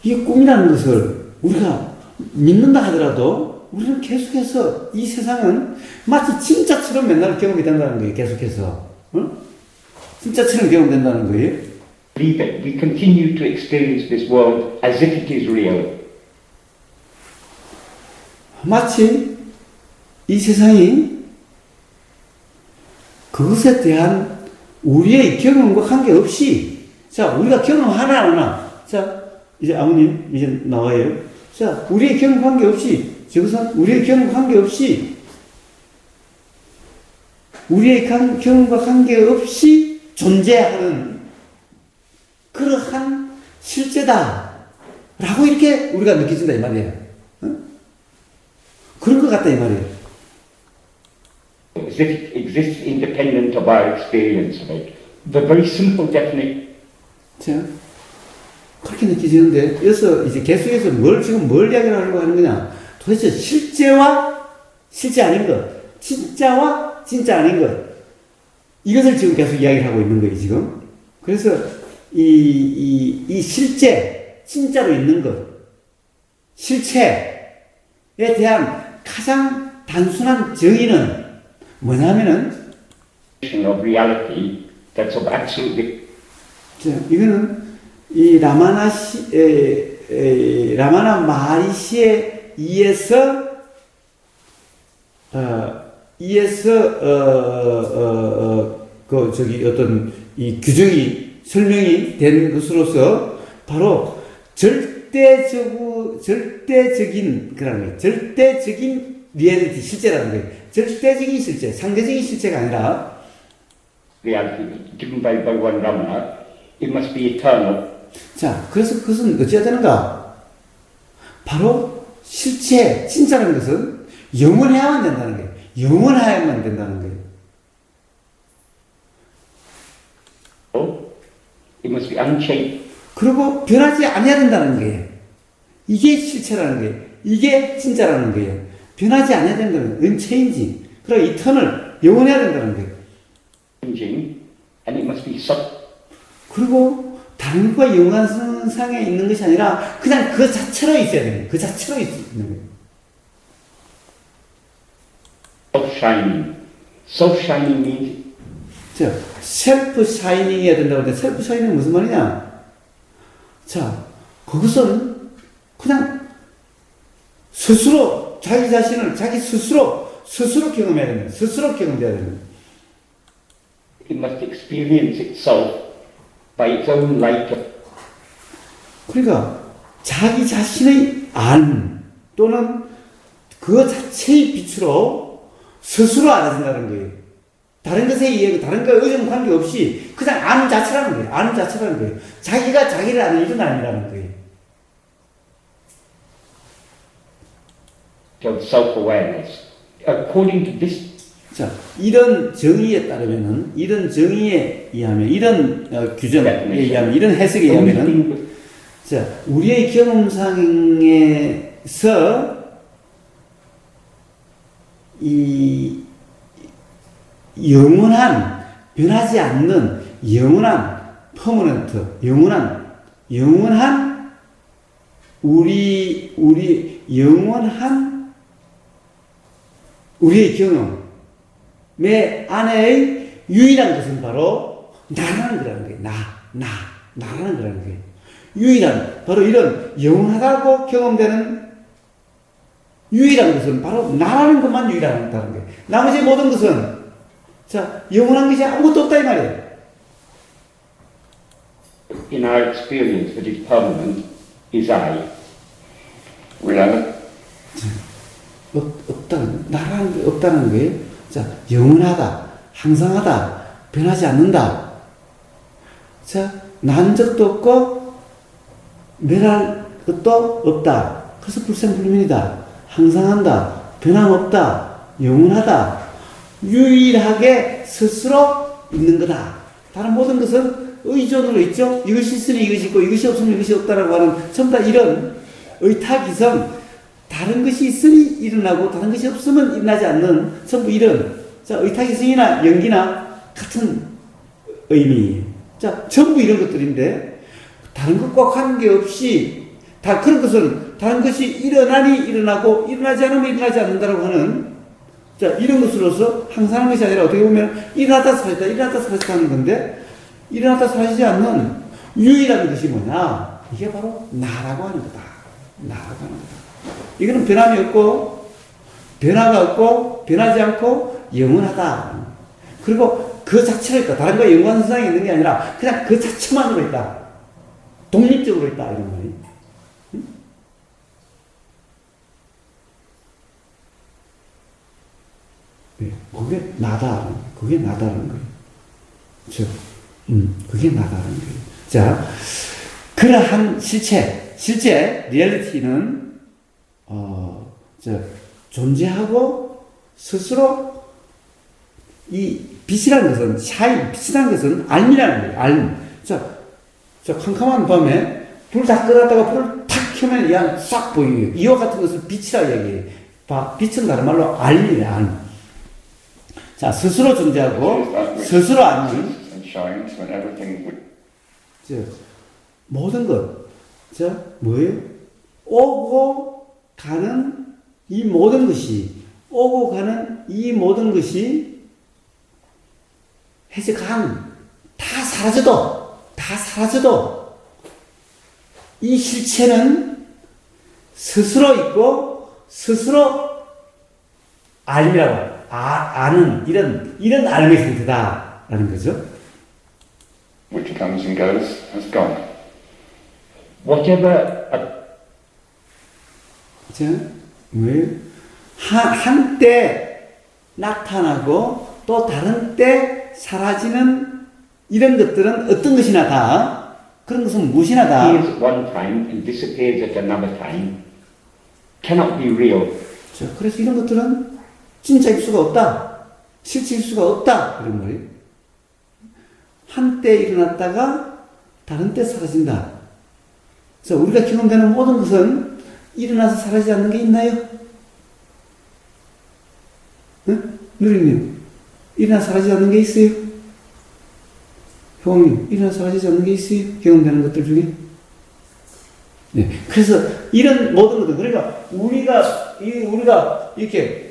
S1: 이 꿈이라는 것을 우리가 믿는다 하더라도 우리는 계속해서 이 세상은 마치 진짜처럼 맨날 경험이 된다는 거예요. 계속해서. 진짜처럼 경험된다는 거예요.
S5: believe it, we continue to experience this world as if it is real.
S1: 마치 이 세상이 그것에 대한 우리의 경험과 관계없이, 자, 우리가 경험하나 안 하나, 자, 이제 아버님, 이제 나와요. 자, 우리의 경험 관계없이, 저것은 우리의 경험 관계없이, 우리의 경험과 관계없이 존재하는 그러한 실제다. 라고 이렇게 우리가 느껴진다, 이 말이에요. 그런 것 같다, 이 말이에요.
S5: As if it exists independent of our experience of it. The very simple definition.
S1: 자, 그렇게 느껴지는데, 여기서 이제 계속해서 지금 뭘 이야기를 하려고 하는 거냐? 도대체 실제와 실제 아닌 것, 진짜와 진짜 아닌 것, 이것을 지금 계속 이야기를 하고 있는 거예요, 지금. 그래서 이 실제, 진짜로 있는 것, 실체에 대한 가장 단순한 정의는 뭐냐면은,
S5: of reality that's of absolute.
S1: 자, 이거는 이 라마나 마리시에 의해서 어떤 이 규정이 설명이 된 것으로서 바로 절대적인 그런 거예요. 절대적인 리얼리티, 실제라는 거예요. 절대적인 실제, 상대적인 실제가 아니라
S5: reality given by Bhagavan Ramana, it must be eternal.
S1: 자, 그래서 그것은 어찌해야 되는가? 바로 실체, 진짜라는 것은 영원해야만 된다는 거예요. 영원해야만 된다는 거예요.
S5: It must be unchanged.
S1: 그리고 변하지 않아야 된다는 거예요. 이게 실체라는 거예요. 이게 진짜라는 거예요. 변하지 않아야 된다는 거예요. unchanging. 그리고 eternal, 영원해야 된다는 거예요.
S5: Changing, and it must be sub.
S1: 그리고 다른 것과 연관성상에 있는 것이 아니라 그냥 그 자체로 있어야 돼요. 그 자체로 있는 거예요.
S5: Self-shining. Self-shining means
S1: 자, 셀프 샤이닝해야 된다고 하는데 셀프 샤이닝은 무슨 말이냐? 자, 그것은 그냥 스스로 자기 자신을 자기 스스로 스스로 경험해야 되는, 스스로 경험돼야 되는.
S5: It must experience itself by its own light.
S1: 그러니까 자기 자신의 안 또는 그 자체의 빛으로 스스로 알아진다는 거예요. 다른 것에 의해 다른 것에 의존 관계없이 그냥 아는 자체라는 거예요. 아는 자체라는 거예요. 자기가 자기를 아는 일은 아니라는 거예요.
S5: So self-awareness. According to this,
S1: 자, 이런 정의에 따르면은, 이런 정의에 의하면, 이런 규정에 의하면, 이런 해석에 의하면은,
S5: only thing
S1: 자, 우리의 경험상에서 이 영원한, 변하지 않는, 영원한, 퍼머넌트, 영원한, 우리의 경험의 안에의 유일한 것은 바로 나라는 거라는 거예요. 나라는 거라는 거예요. 유일한, 바로 이런 영원하다고 경험되는 유일한 것은 바로 나라는 것만 유일하다는 거예요. 나머지 모든 것은, 자, 영원한 것이 아무것도 없다 이 말이에요.
S5: in our experience that is permanent is I.
S3: Reality.
S1: 없다는, 나라는 게 없다는 거예요. 자, 영원하다, 항상하다, 변하지 않는다. 자, 난 적도 없고, 멸할 것도 없다. 그래서 불생불멸이다. 항상한다. 변함없다. 영원하다. 유일하게 스스로 있는 거다. 다른 모든 것은 의존으로 있죠. 이것이 있으니 이것이 있고, 이것이 없으면 이것이 없다라고 하는 전부 다 이런 의탁이성, 다른 것이 있으니 일어나고 다른 것이 없으면 일어나지 않는 전부 이런, 자, 의탁이성이나 연기나 같은 의미. 자, 전부 이런 것들인데 다른 것과 관계없이 다 그런 것은 다른 것이 일어나니 일어나고 일어나지 않으면 일어나지 않는다라고 하는, 자, 이런 것으로서 항상 것이 아니라 어떻게 보면 일어났다 사라졌다 일어났다 사라졌다 하는 건데, 일어났다 사라지지 않는 유일한 것이 뭐냐, 이게 바로 나라고 하는 거다. 나라고 하는 거다. 이거는 변함이 없고, 변화가 없고, 변하지 않고, 영원하다. 그리고 그 자체로 있다. 다른 거에 연관성상이 있는 게 아니라, 그냥 그 자체만으로 있다. 독립적으로 있다. 이런 말이. 응? 네, 그게 나다. 그게 나다라는 거예요. 그렇죠? 그게 나다라는 거예요. 자, 그러한 실제 리얼리티는 존재하고 스스로 이 빛이라는 것은, 빛이라는 것은 알미라는 거예요. 알. 자, 캄캄한 밤에 불 다 끄놨다가 불을 탁 켜면 그냥 싹 보이고, 이와 같은 것을 빛이라 얘기해요. 빛은 다른 말로 알미라, 알. 자, 스스로 존재하고 스스로 아는,
S3: And shines when everything
S1: 모든 것. 자, 뭐예요? 오고 가는 이 모든 것이, 오고 가는 이 모든 것이 해석한, 다 사라져도 이 실체는 스스로 있고 스스로 알미라고, 아는 이런 알미의 상태다라는 거죠.
S3: which comes and goes has gone.
S5: Whatever
S1: 자, 뭐예요? 한때 나타나고 또 다른 때 사라지는 이런 것들은 어떤 것이나 다, 그런 것은 무엇이나 다,
S5: appears one time and disappears at another time cannot be real.
S1: 자, 그래서 이런 것들은 진짜일 수가 없다. 실체일 수가 없다. 이런 거예요. 한때 일어났다가 다른 때 사라진다. 그래서 우리가 경험되는 모든 것은 일어나서 사라지지 않는 게 있나요? 응? 누리님, 일어나서 사라지지 않는 게 있어요? 효왕님, 일어나서 사라지지 않는 게 있어요? 경험되는 것들 중에? 네. 그래서 이런 모든 것들, 그러니까 우리가 이렇게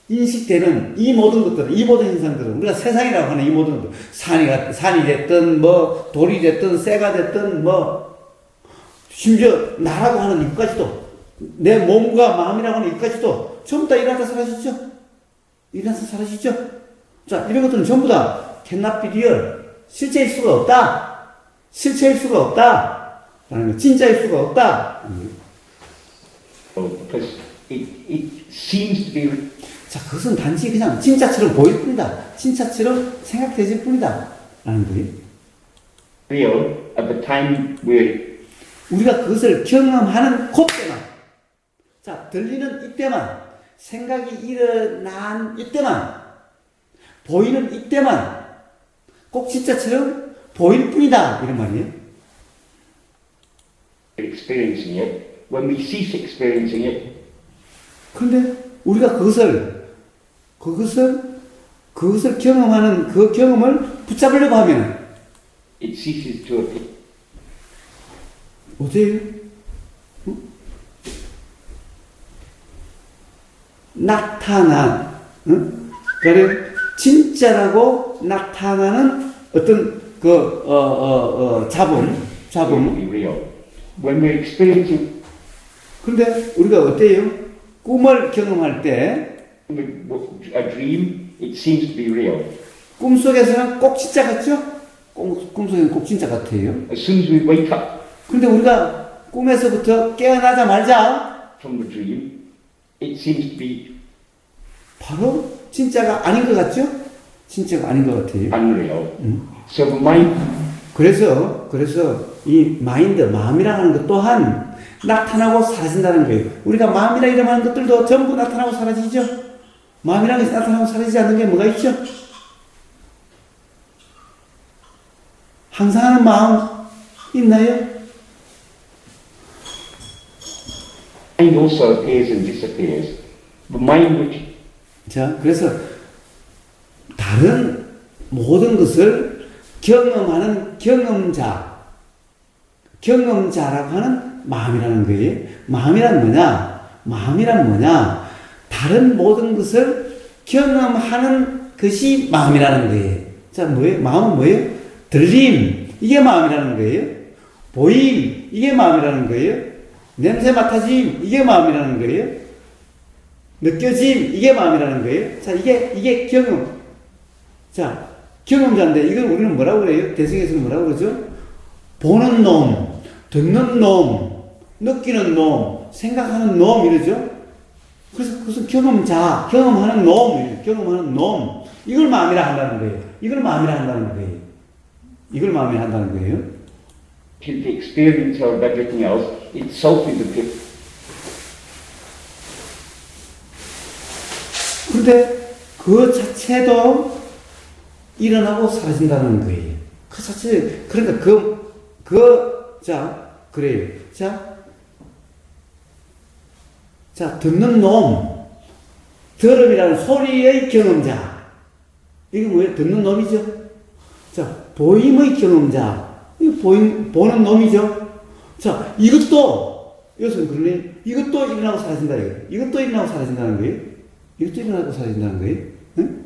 S1: 인식되는 이 모든 것들, 이 모든 현상들은, 우리가 세상이라고 하는 이 모든 것들, 산이 됐든, 뭐, 돌이 됐든, 새가 됐든, 뭐, 심지어 나라고 하는 이까지도, 내 몸과 마음이라고 하는 이까지도 전부 다 일어나다 사라지죠? 일어나서 사라지죠. 자, 이런 것들은 전부 다 cannot be real. 실제일 수가 없다. 실체일 수가 없다. 라는 거. 진짜일 수가 없다.
S5: Because it seems to be
S1: 자, 그것은 단지 그냥 진짜처럼 보일 뿐이다. 진짜처럼 생각되질 뿐이다. 라는 거예요.
S5: real at the time where
S1: 우리가 그것을 경험하는 그때만. 자, 들리는 이때만. 생각이 일어난 이때만. 보이는 이때만. 꼭 진짜처럼 보일 뿐이다. 이런 말이에요.
S5: we're experiencing it. When we cease experiencing it,
S1: 그런데 우리가 그것을 경험하는 그 경험을 붙잡으려고 하면
S5: it ceases to appear.
S1: 어때요? 응? 나타난, 응? 그러니까 진짜라고 나타나는 어떤
S5: Will
S1: 잡음.
S5: be real. When we're experiencing
S1: 그런데 우리가 어때요? 꿈을 경험할 때
S5: a dream, it seems to be real.
S1: 꿈속에서는 꼭 진짜 같죠? 꿈속에는 꼭 진짜 같아요.
S5: As soon as we wake up
S1: 그런데 우리가 꿈에서부터 깨어나자마자
S5: from the dream, it seems to be
S1: 바로 진짜가 아닌 것 같죠? 진짜가 아닌 것 같아요.
S5: unreal. So the mind
S1: 그래서 이 마인드, 마음이라는 것 또한 나타나고 사라진다는 거예요. 우리가 마음이라 이름하는 것들도 전부 나타나고 사라지죠? 마음이라는 것이 나타나고 사라지지 않는 게 뭐가 있죠? 항상 하는 마음 있나요?
S5: mind also appears and disappears. The mind which
S1: 자, 그래서 다른 모든 것을 경험하는 경험자라고 하는 마음이라는 거예요. 마음이란 뭐냐? 다른 모든 것을 경험하는 것이 마음이라는 거예요. 자, 뭐예요? 마음은 뭐예요? 들림, 이게 마음이라는 거예요. 보임, 이게 마음이라는 거예요. 냄새 맡아짐, 이게 마음이라는 거예요. 느껴짐, 이게 마음이라는 거예요. 자, 이게 경험. 자, 경험자인데, 이걸 우리는 뭐라고 그래요? 대승에서는 뭐라고 그러죠? 보는 놈, 듣는 놈, 느끼는 놈, 생각하는 놈, 이러죠? 그래서 그것은 경험하는 놈. 이걸 마음이라 한다는 거예요. 이걸 마음이라 한다는 거예요.
S5: is the experience of everything else, itself is a pit.
S1: 그런데 그 자체도 일어나고 사라진다는 거예요. 그 자체, 그러니까 그래요. 자, 듣는 놈, 들음이라는 소리의 경험자. 이게 뭐예요? 듣는 놈이죠. 자, 보임의 경험자. 이거 보는 놈이죠. 자, 이것도, 여기서 그러네. 이것도 일어나고 사라진다. 이것도 일어나고 사라진다는 거예요. 응?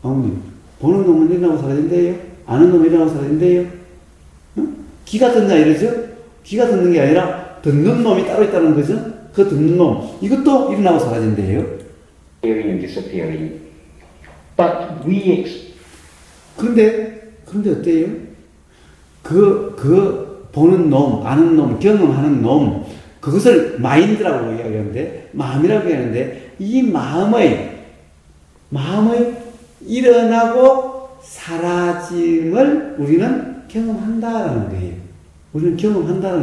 S1: 어머님, 보는 놈은 일어나고 사라진대요. 아는 놈은 일어나고 사라진대요. 응? 귀가 듣냐 이러죠? 귀가 듣는 게 아니라 듣는 놈이 따로 있다는 거죠. 그 듣는 놈, 이것도 일어나고 사라진대요.
S5: Appearing and disappearing. But we
S1: 그런데 어때요? 보는 놈, 아는 놈, 경험하는 놈, 그것을 마인드라고 이야기하는데, 마음이라고 이야기하는데, 이 마음의 일어나고 사라짐을 우리는 경험한다라는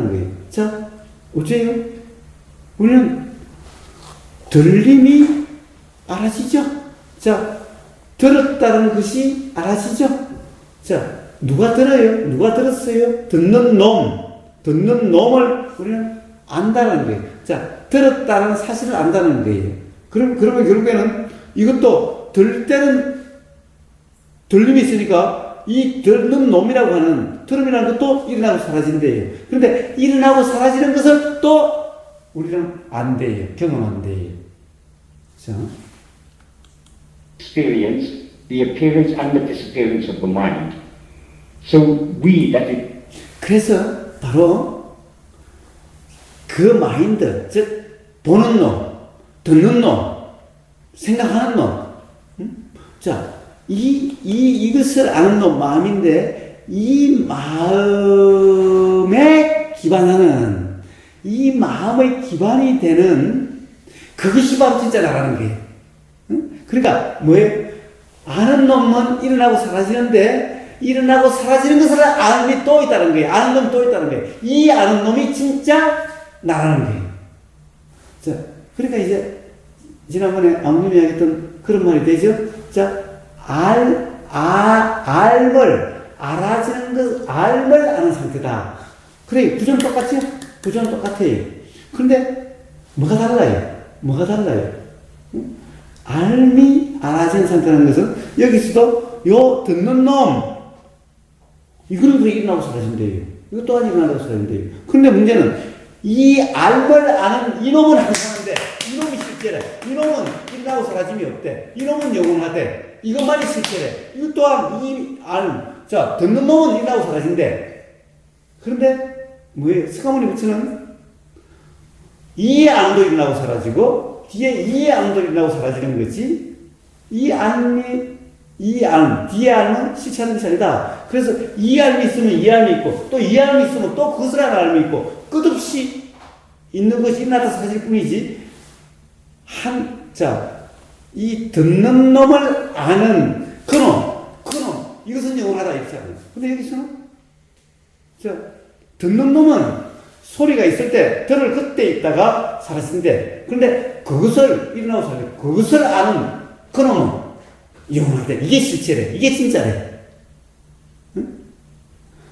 S1: 거예요. 자, 어째요? 우리는 들림이 알아지죠? 자, 들었다는 것이 알아지죠? 자, 누가 들어요? 누가 들었어요? 듣는 놈을 우리는 안다는 거예요. 자, 들었다는 사실을 안다는 거예요. 그러면 결국에는 이것도 들을 때는 들림이 있으니까 이 듣는 놈이라고 하는 들음이라는 것도 일어나고 사라진대요. 그런데 일어나고 사라지는 것을 또 우리는 안돼요. 경험한대요. 자,
S5: experience the appearance and the disappearance of the mind. So we, that is,
S1: 그래서 바로 그 마인드, 즉 보는 놈, 듣는 놈, 생각하는 놈. 응? 자, 이것을 아는 놈, 마음인데, 이 마음에 기반하는, 이 마음의 기반이 되는 그것이 바로 진짜 나라는 거예요. 응? 그러니까, 뭐예요? 아는 놈은 일어나고 사라지는데, 일어나고 사라지는 것을 아는 놈이 또 있다는 거예요. 아는 놈이 또 있다는 거예요. 이 아는 놈이 진짜 나라는 거예요. 자, 그러니까 이제, 지난번에 아무님이 이야기했던 그런 말이 되죠? 자, 알을 아는 상태다. 그래, 구조는 똑같죠? 구조는 똑같아요. 그런데, 뭐가 달라요? 응? 알미 알아진 상태라는 것은, 여기서도, 요, 듣는 놈, 이거는 그래 일어나고 사라진대요. 이것 또한 일어나고 사라진대요. 그런데 문제는, 이 알을 아는 이놈은 항상인데, 이놈이 실제래. 이놈은 일어나고 사라짐이 없대. 이놈은 영원하대. 이것만이 실제래. 이것 또한 자, 듣는 놈은 일어나고 사라진대. 그런데, 뭐예요? 스가모니 부처는 이 안도 일어나고 사라지고, 뒤에 이 안도 일어나고 사라지는 거지, 뒤에 알은 실체하는 것이 아니다. 그래서 이 알이 있으면 이 알이 있고, 또 이 알이 있으면 또 그것을 아는 알이 있고, 끝없이 있는 것이 일어나다 사라질 뿐이지, 이 듣는 놈을 아는 그놈, 이것은 영원하다, 이렇게 하는 거예요. 근데 여기서는, 듣는 놈은 소리가 있을 때, 들을 그때 있다가 사라진대. 그런데 그것을, 일어나고 사라져, 그것을 아는 그놈은 영원하다. 이게 실체래. 이게 진짜래. 응?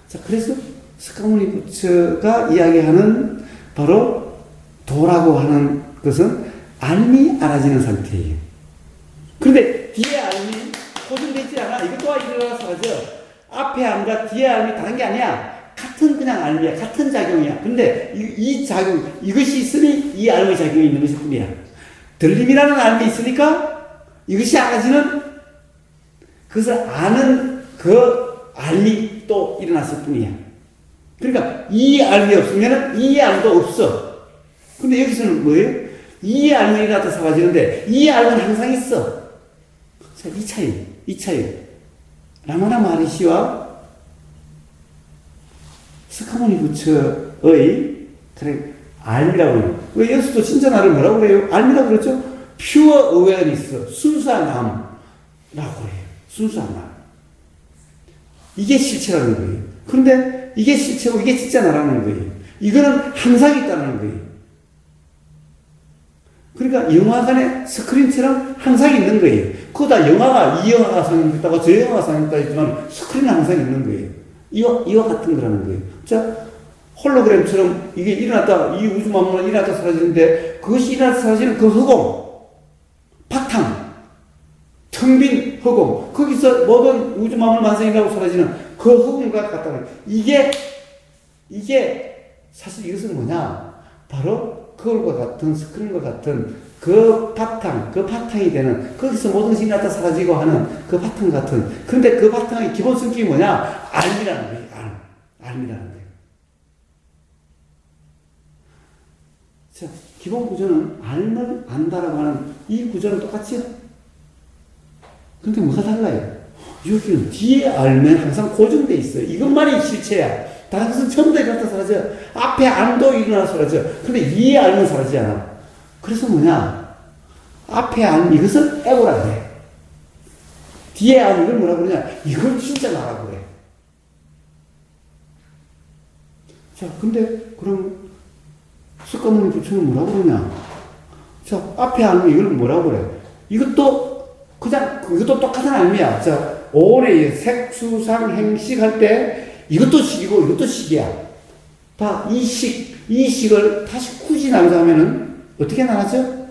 S1: 자, 그래서 스가모니 부처가 이야기하는 바로 도라고 하는 것은 알미 알아지는 상태예요. 그런데 뒤에 알미 고정되어 있지 않아. 이것 또한 일어나 사라져. 앞에 알과 뒤에 알미 다른 게 아니야. 같은 그냥 알미야. 같은 작용이야. 근데 이 작용, 이것이 있으니 이 알의 작용이 있는 것일 뿐이야. 들림이라는 알미 있으니까 이것이 알아지는, 그것을 아는 그 알미 또 일어났을 뿐이야. 그러니까 이 알미 없으면 이 알도 없어. 근데 여기서는 뭐예요? 이 알미가 사라지는데 이 알은 항상 있어. 자, 이 차이. 라마나 마하리시와 스가모니 부처의 그래 알미라고 해요. 왜 여기서도 진짜 나를 뭐라고 그래요? 알미라고 그랬죠? Pure awareness, 순수한 암라고 해요. 순수한 암. 이게 실체라는 거예요. 그런데 이게 실체고 이게 진짜 나라는 거예요. 이거는 항상 있다는 거예요. 그러니까 영화관에 스크린처럼 항상 있는 거예요. 그거다 영화가 이 영화가 상영됐다고 저 영화가 상영됐다 했지만 스크린은 항상 있는 거예요. 이와 같은 거라는 거예요. 자, 홀로그램처럼 이게 일어났다, 이 우주 만물은 일어났다 사라지는데 그것이 일어났다 사라지는 그 허공, 바탕, 텅 빈 허공, 거기서 모든 우주 만물 만성이라고 사라지는 그 허공과 같다는 거예요. 이게 사실 이것은 뭐냐? 바로 그걸과 같은 스크린과 같은 그 바탕이 되는, 거기서 모든 것이 일어났다 사라지고 하는 그 바탕 같은, 근데 그 바탕의 기본 성격이 뭐냐? 알미라는 거예요. 알미라는 거예요. 자, 기본 구조는 알을 안다라고 하는 이 구조는 똑같죠? 근데 뭐가 달라요? 여기는 뒤에 알면 항상 고정돼 있어요. 이것만이 실체야. 다른 것은 전부 다 일어났다 사라져. 앞에 안도 일어나 사라져. 근데 이 알면 사라지지 않아. 그래서 뭐냐? 앞에 안, 이것을 에고라 그래. 뒤에 안, 이걸 뭐라 그러냐? 이걸 진짜 나라고 그래. 자, 근데, 그럼, 스가모니 부처는 뭐라고 그러냐? 자, 앞에 안, 이걸 뭐라고 그래? 이것도, 이것도 똑같은 알미야. 자, 오래 색수상 행식 할 때, 이것도 식이고, 이것도 식이야. 다 이 식을 다시 굳이 나누자면은, 어떻게 나누죠?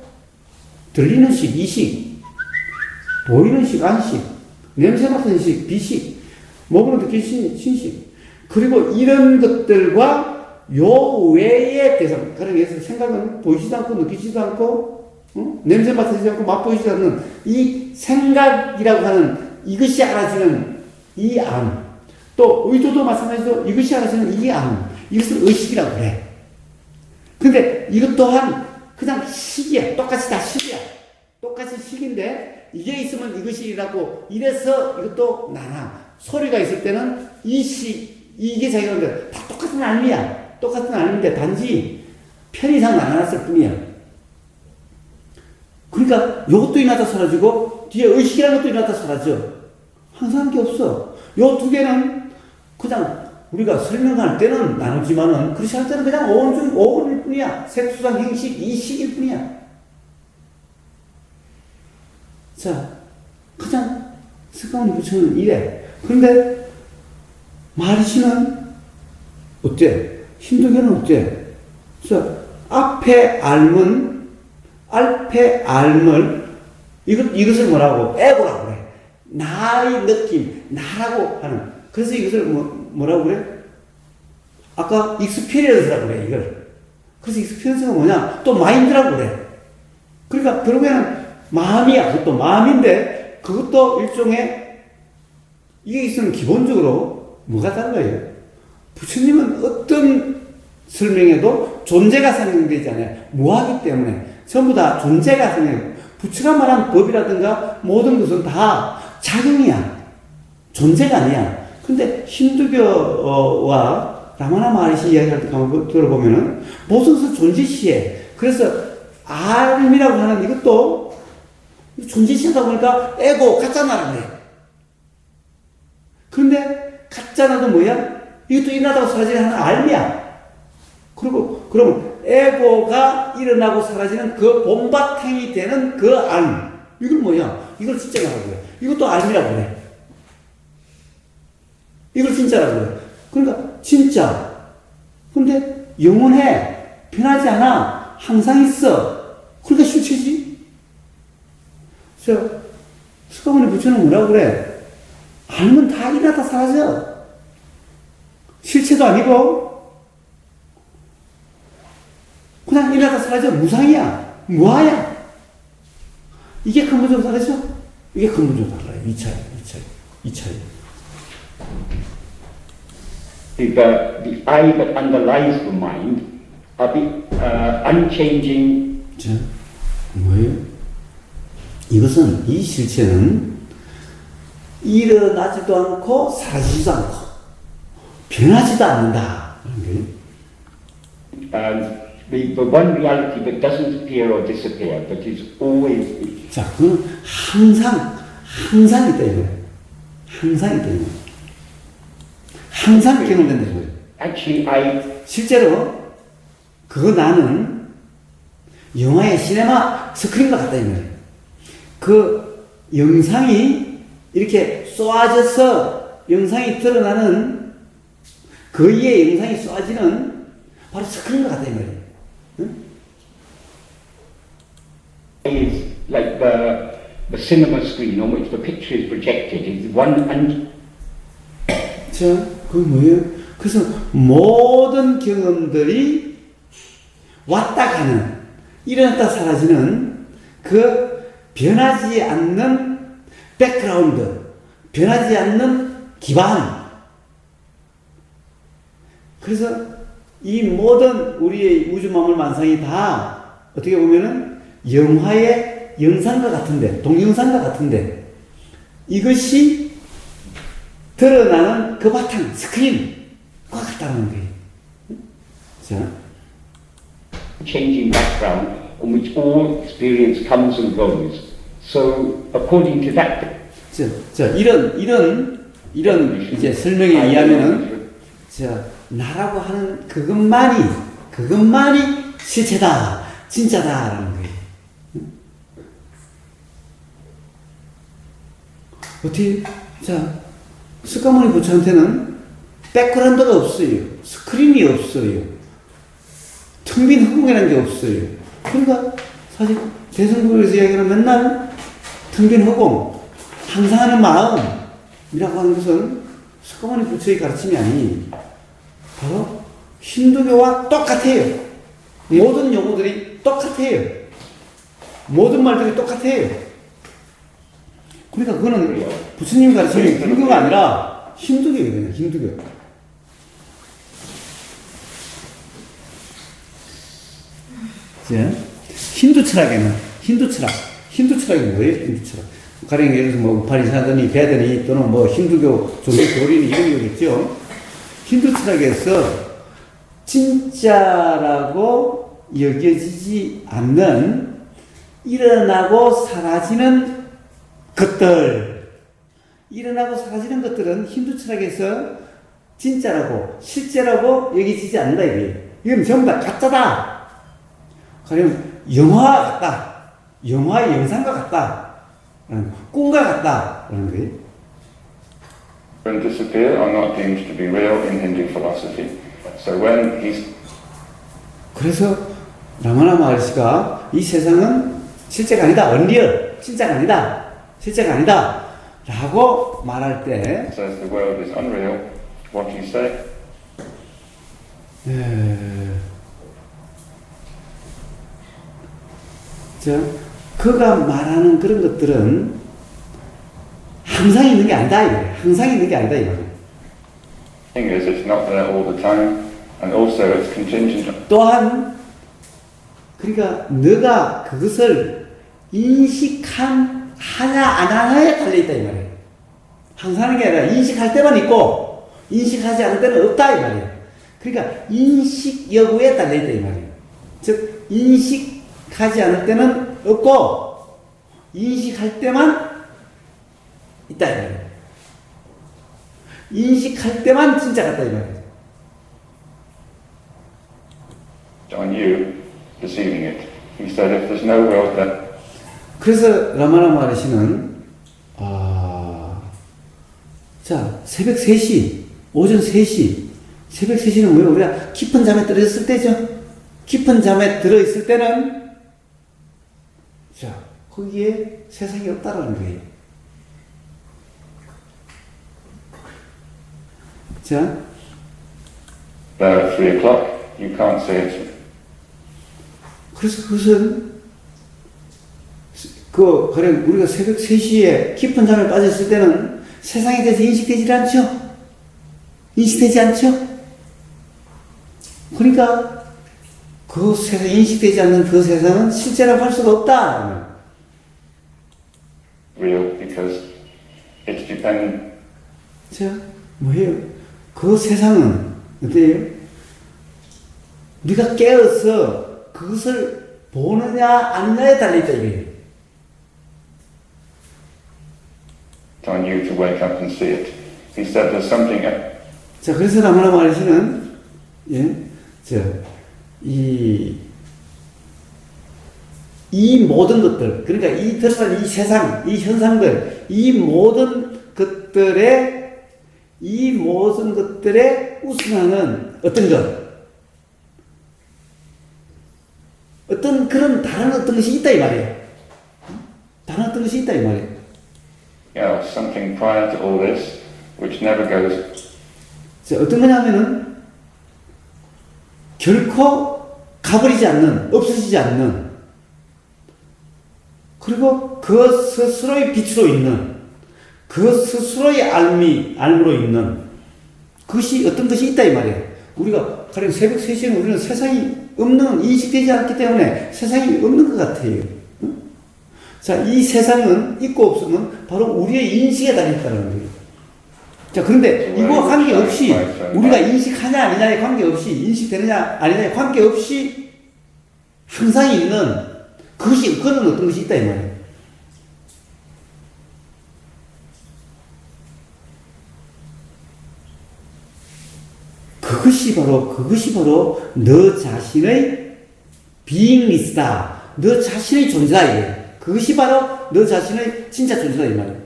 S1: 들리는 식, 이식, 보이는 식, 안식, 냄새 맡는 식, 비식, 먹으면 느끼는 신식. 그리고 이런 것들과 요 외의 대상, 그래서 생각은 보이지도 않고 느끼지도 않고, 냄새 맡지도 않고 맛보이지도 않는 이 생각이라고 하는 이것이 알아지는 이 안. 또 의도도 마찬가지로 이것이 알아지는 이 안. 이것을 의식이라고 그래. 근데 이것 또한 그냥 식이야. 똑같이 다 식이야. 똑같이 식인데 이게 있으면 이것이 일어나고 이래서 이것도 나나. 소리가 있을 때는 이게 자기가 그런데 다 똑같은 알미야. 똑같은 알미인데 단지 편의상 나눠놨을 뿐이야. 그러니까 이것도 일어나다 사라지고 뒤에 의식이라는 것도 일어나다 사라져. 항상 게 없어. 요 두 개는 그냥 우리가 설명할 때는 나누지만은 그렇지 않을 때는 그냥 오온일 뿐이야. 색수상 행식 이식일 뿐이야. 자, 가장 스카운이 붙여는 이래. 그런데 마리시는 어때? 힌두교는 어때? 자, 앞에 알을 이것을 뭐라고? 에고라고 그래. 나의 느낌, 나라고 하는. 그래서 이것을 뭐라고 그래? 아까 익스피리언스라고 그래, 이걸. 그래서 익스피리언스가 뭐냐? 또 마인드라고 그래. 그러니까 결국에는 마음이야. 그것도 마음인데 그것도 일종의 이게 있으면 기본적으로 뭐가 다른 거예요? 부처님은 어떤 설명에도 존재가 상징되지 않아요. 무하기 때문에 전부 다 존재가 상징돼요. 부처가 말한 법이라든가 모든 것은 다 작용이야. 존재가 아니야. 근데 힌두교와 라마나 마하리시 이야기할 때 한번 들어보면은 모든 것은 존재시해. 그래서 알미라고 하는 이것도 존재시하다 보니까 에고, 가짜나라고 해. 그런데 가짜나도 뭐야? 이것도 일어나다고 사라지는 하는 알미야. 그리고 그러면 에고가 일어나고 사라지는 그 본바탕이 되는 그 알. 이걸 뭐야? 이걸 진짜라고 그래. 이것도 알미라고 그래. 이걸 진짜라고 그래. 그러니까 진짜. 근데 영원해. 변하지 않아. 항상 있어. 그러니까 실체지. 그래서 스카모니 부처는 뭐라고 그래? 알면 다 일어나다 사라져. 실체도 아니고 그냥 일어나다 사라져. 무상이야. 무아야. 이게 근본적으로 다르죠? 이게 근본적으로 달라요. 이 차이.
S5: The I that underlies the mind are unchanging.
S1: 자, 뭐예요? 이것은, 이 실체는 일어나지도 않고 사라지지도 않고 변하지도 않는다.
S5: The one reality that doesn't appear or disappear, but is always.
S1: 자, 그건 항상 있다 이거예요. 항상 있다 이거예요. 항상 경험된다 이거예요.
S5: Actually,
S1: 실제로 그거 나는 영화의 시네마 스크린과 같다 이거예요. 그 영상이 이렇게 쏘아져서 영상이 드러나는 그 위에 영상이 쏘아지는 바로 스크린과 같다 이거예요. 응?
S5: is like the cinema screen on which the picture is projected. Is one.
S1: 자, 그게 뭐예요? 그래서 모든 경험들이 왔다 가는, 일어났다 사라지는 그 변하지 않는 백그라운드, 변하지 않는 기반. 그래서 이 모든 우리의 우주만물 만상이 다 어떻게 보면은 영화의 영상과 같은데, 동영상과 같은데, 이것이 드러나는 그 바탕, 스크린과 같다는 거예요. 자,
S5: Changing background on which all experience comes and goes. So, according to that.
S1: 자, 이런 이제 설명에 의하면은, 자, 나라고 하는 그것만이 실체다, 진짜다라는 거예요. 어떻게, 자, 스카모니 부처한테는 백그라운드가 없어요. 스크린이 없어요. 텅 빈 허공이라는 게 없어요. 그러니까 사실 대승불에서 이야기하는 맨날 텅 빈 허공, 항상 하는 마음이라고 하는 것은 스카모니 부처의 가르침이 아니, 바로 힌두교와 똑같아요. 모든 용어들이 똑같아요. 모든 말들이 똑같아요. 그러니까 그거는 부처님 가르침이 불교가 아니라 힌두교예요. 힌두교. 힌두 철학에는 힌두 힌두 철학이 뭐예요? 힌두 철학. 가령 예를 들어서 뭐 우파니샤드니 베드니 또는 뭐 힌두교 종교 교리니 이런 거겠죠. 힌두 철학에서 진짜라고 여겨지지 않는 일어나고 사라지는 것들, 일어나고 사라지는 것들은 힌두 철학에서 진짜라고 실제라고 여겨지지 않는다 이거예요. 이건 전부 다 가짜다. 가령 영화 같다, 영화의 영상과 같다, 꿈과 같다 라는 거예요.
S3: And disappear are not deemed to be real in Hindu philosophy. So when he's
S1: 그래서 라마나 마하리시가 이 세상은 실제가 아니다, 언리얼, 진짜가 아니다, 실제가 아니다 라고 말할 때
S3: says the world is unreal, what do you say?
S1: 그가 말하는 그런 것들은 항상 있는 게 아니다 이거예요. 항상 있는 게 아니다 이거예요.
S3: The thing is, it's not there all the time, and also it's contingent
S1: 또한 그러니까 너가 그것을 인식한 하냐 안 하냐에 달려있다 이 말이에요. 항상 하는 게 아니라 인식할 때만 있고 인식하지 않을 때는 없다 이 말이에요. 그러니까 인식 여부에 달려있다 이 말이에요. 즉 인식하지 않을 때는 없고 인식할 때만 있다 이 말이에요. 인식할 때만 진짜 같다 이 말이에요.
S3: on you deceiving it. He said, if there's no world, then
S1: 그래서 라마나 마하리시는 자 새벽 3시, 오전 3시, 새벽 3시는 뭐예요? 우리가 깊은 잠에 들어있을 때죠. 깊은 잠에 들어있을 때는 자 거기에 세상이 없다라는 거예요. 자
S3: there at 3 o'clock, you can't say it.
S1: 그래서 그것은 가령 우리가 새벽 3시에 깊은 잠에 빠졌을 때는 세상에 대해서 인식되지 않죠? 인식되지 않죠? 그러니까 그 세상에 인식되지 않는 그 세상은 실제라고 할 수가 없다.
S3: Real because it's dependent.
S1: 자, 뭐예요? 그 세상은 어때요? 우리가 깨어서 그것을 보느냐 아니냐에 달려있다 이거예요.
S3: It's on you to wake up and see it. He said there's something
S1: 자, 그래서 라마나 마하리시는 이 모든 것들, 그러니까 이 드러난 이 세상, 이 현상들, 이 모든 것들의 우선하는 어떤 것, 어떤 그런 다른 어떤 것이 있다 이 말이에요. 다른 어떤 것이 있다 이 말이에요.
S3: something prior to all this, which never goes.
S1: 자, 어떤 거냐면은 결코 가버리지 않는, 없어지지 않는, 그리고 그 스스로의 빛으로 있는, 그 스스로의 알므로 있는 그것이 어떤 것이 있다 이 말이에요. 우리가 가령 새벽 3시에는 우리는 세상이 없는, 인식되지 않기 때문에 세상이 없는 것 같아요. 자, 이 세상은 있고 없으면 바로 우리의 인식에 달려있다는 거예요. 자, 그런데 이거와 관계없이 우리가 인식하냐 아니냐에 관계없이 인식되느냐 아니냐에 관계없이 항상 있는 그것이 그런 어떤 것이 있다 이 말이에요. 그것이 바로 너 자신의 being이다. 너 자신의 존재다 이게. 그것이 바로 너 자신의 진짜 존재다 이 말이에요.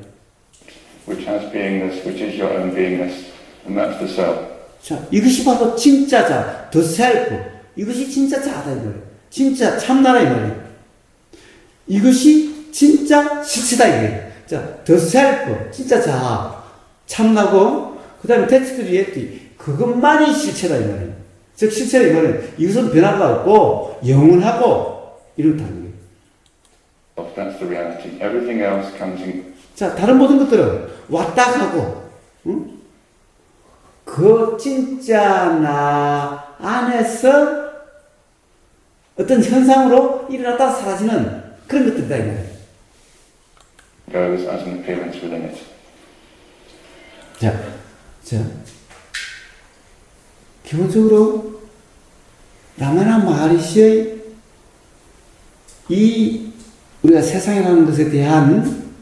S3: Which has beingness, which is your own beingness, and that's the self.
S1: 자, 이것이 바로 진짜 자, the self. 이것이 진짜 자다 이 말이에요. 진짜 참나라 이 말이에요. 이것이 진짜 실체다 이거예요. 자, the self, 진짜 자, 참나고, 그 다음에 that's the reality. 그것만이 실체다 이 말이에요. 즉 실체다 이 말은 이것은 변화가 없고 영원하고 이렇다는 거예요.
S3: That's the reality. Everything else comes in.
S1: 자, 다른 모든 것들은 왔다 가고, 응? 그 진짜 나 안에서 어떤 현상으로 일어났다 사라지는 그런 것들이다 이 말이에요.
S3: goes as an appearance within it.
S1: 자, 기본적으로 라마나 마하리시의 이 우리가 세상이라는 것에 대한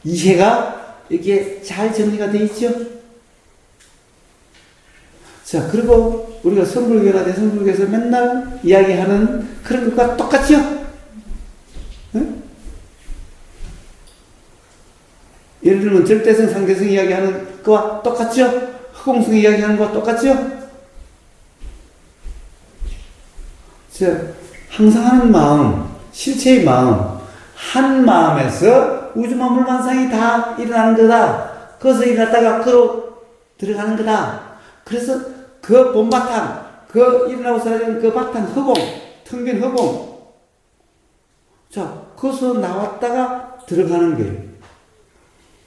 S1: 이해가 이게 잘 정리가 되어 있죠. 자, 그리고 우리가 성불교나 대성불교에서 맨날 이야기하는 그런 것과 똑같죠? 응? 예를 들면 절대성, 상대성 이야기하는 것과 똑같죠? 허공성 이야기하는 것과 똑같죠? 자, 항상 하는 마음, 실체의 마음, 한 마음에서 우주만물만상이 다 일어나는 거다. 거기서 일어났다가 그로 들어가는 거다. 그래서 그 본바탕, 그 일어나고 사라지는 그 바탕 허공, 텅 빈 허공. 자, 거기서 나왔다가 들어가는 거예요.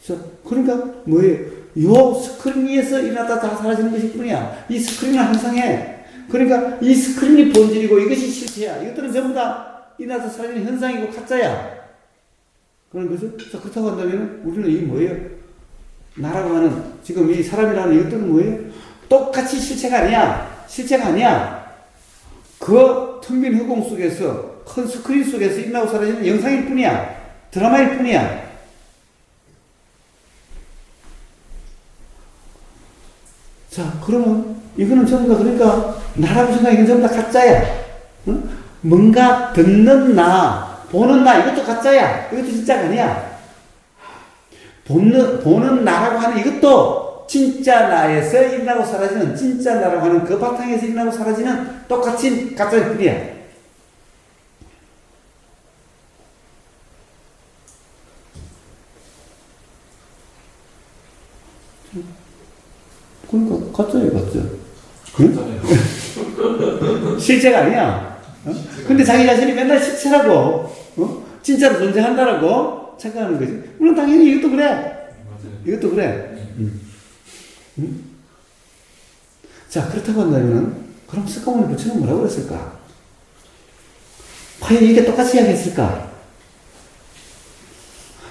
S1: 자, 그러니까 뭐예요? 요 스크린 위에서 일어났다 다 사라지는 것일 뿐이야. 이 스크린은 항상 해. 그러니까 이 스크린이 본질이고 이것이 실체야. 이것들은 전부 다 일어나서 사라지는 현상이고 가짜야. 그런 거죠? 자, 그렇다고 한다면 우리는 이게 뭐예요? 나라고 하는 지금 이 사람이라는 이것들은 뭐예요? 똑같이 실체가 아니야. 실체가 아니야. 그 텅 빈 허공 속에서 큰 스크린 속에서 일어나고 사라지는 영상일 뿐이야. 드라마일 뿐이야. 자, 그러면 이거는 전부 다 그러니까 나라고 생각하기엔 전부 다 가짜야. 응? 뭔가 듣는 나, 보는 나 이것도 가짜야. 이것도 진짜가 아니야. 보는 나라고 하는 이것도 진짜 나에서 일어나고 사라지는 진짜 나라고 하는 그 바탕에서 일어나고 사라지는 똑같은 가짜일 뿐이야. 그러니까 가짜예요, 가짜. 응? 실체가 아니야. 어? 근데 자기 자신이 맨날 실체라고, 진짜로 존재한다라고 착각하는 거지. 물론 당연히 이것도 그래.
S6: 맞아요.
S1: 이것도 그래. 응? 자, 그렇다고 한다면은, 그럼 석가모니 부처는 뭐라고 그랬을까? 과연 이게 똑같이 이야기했을까?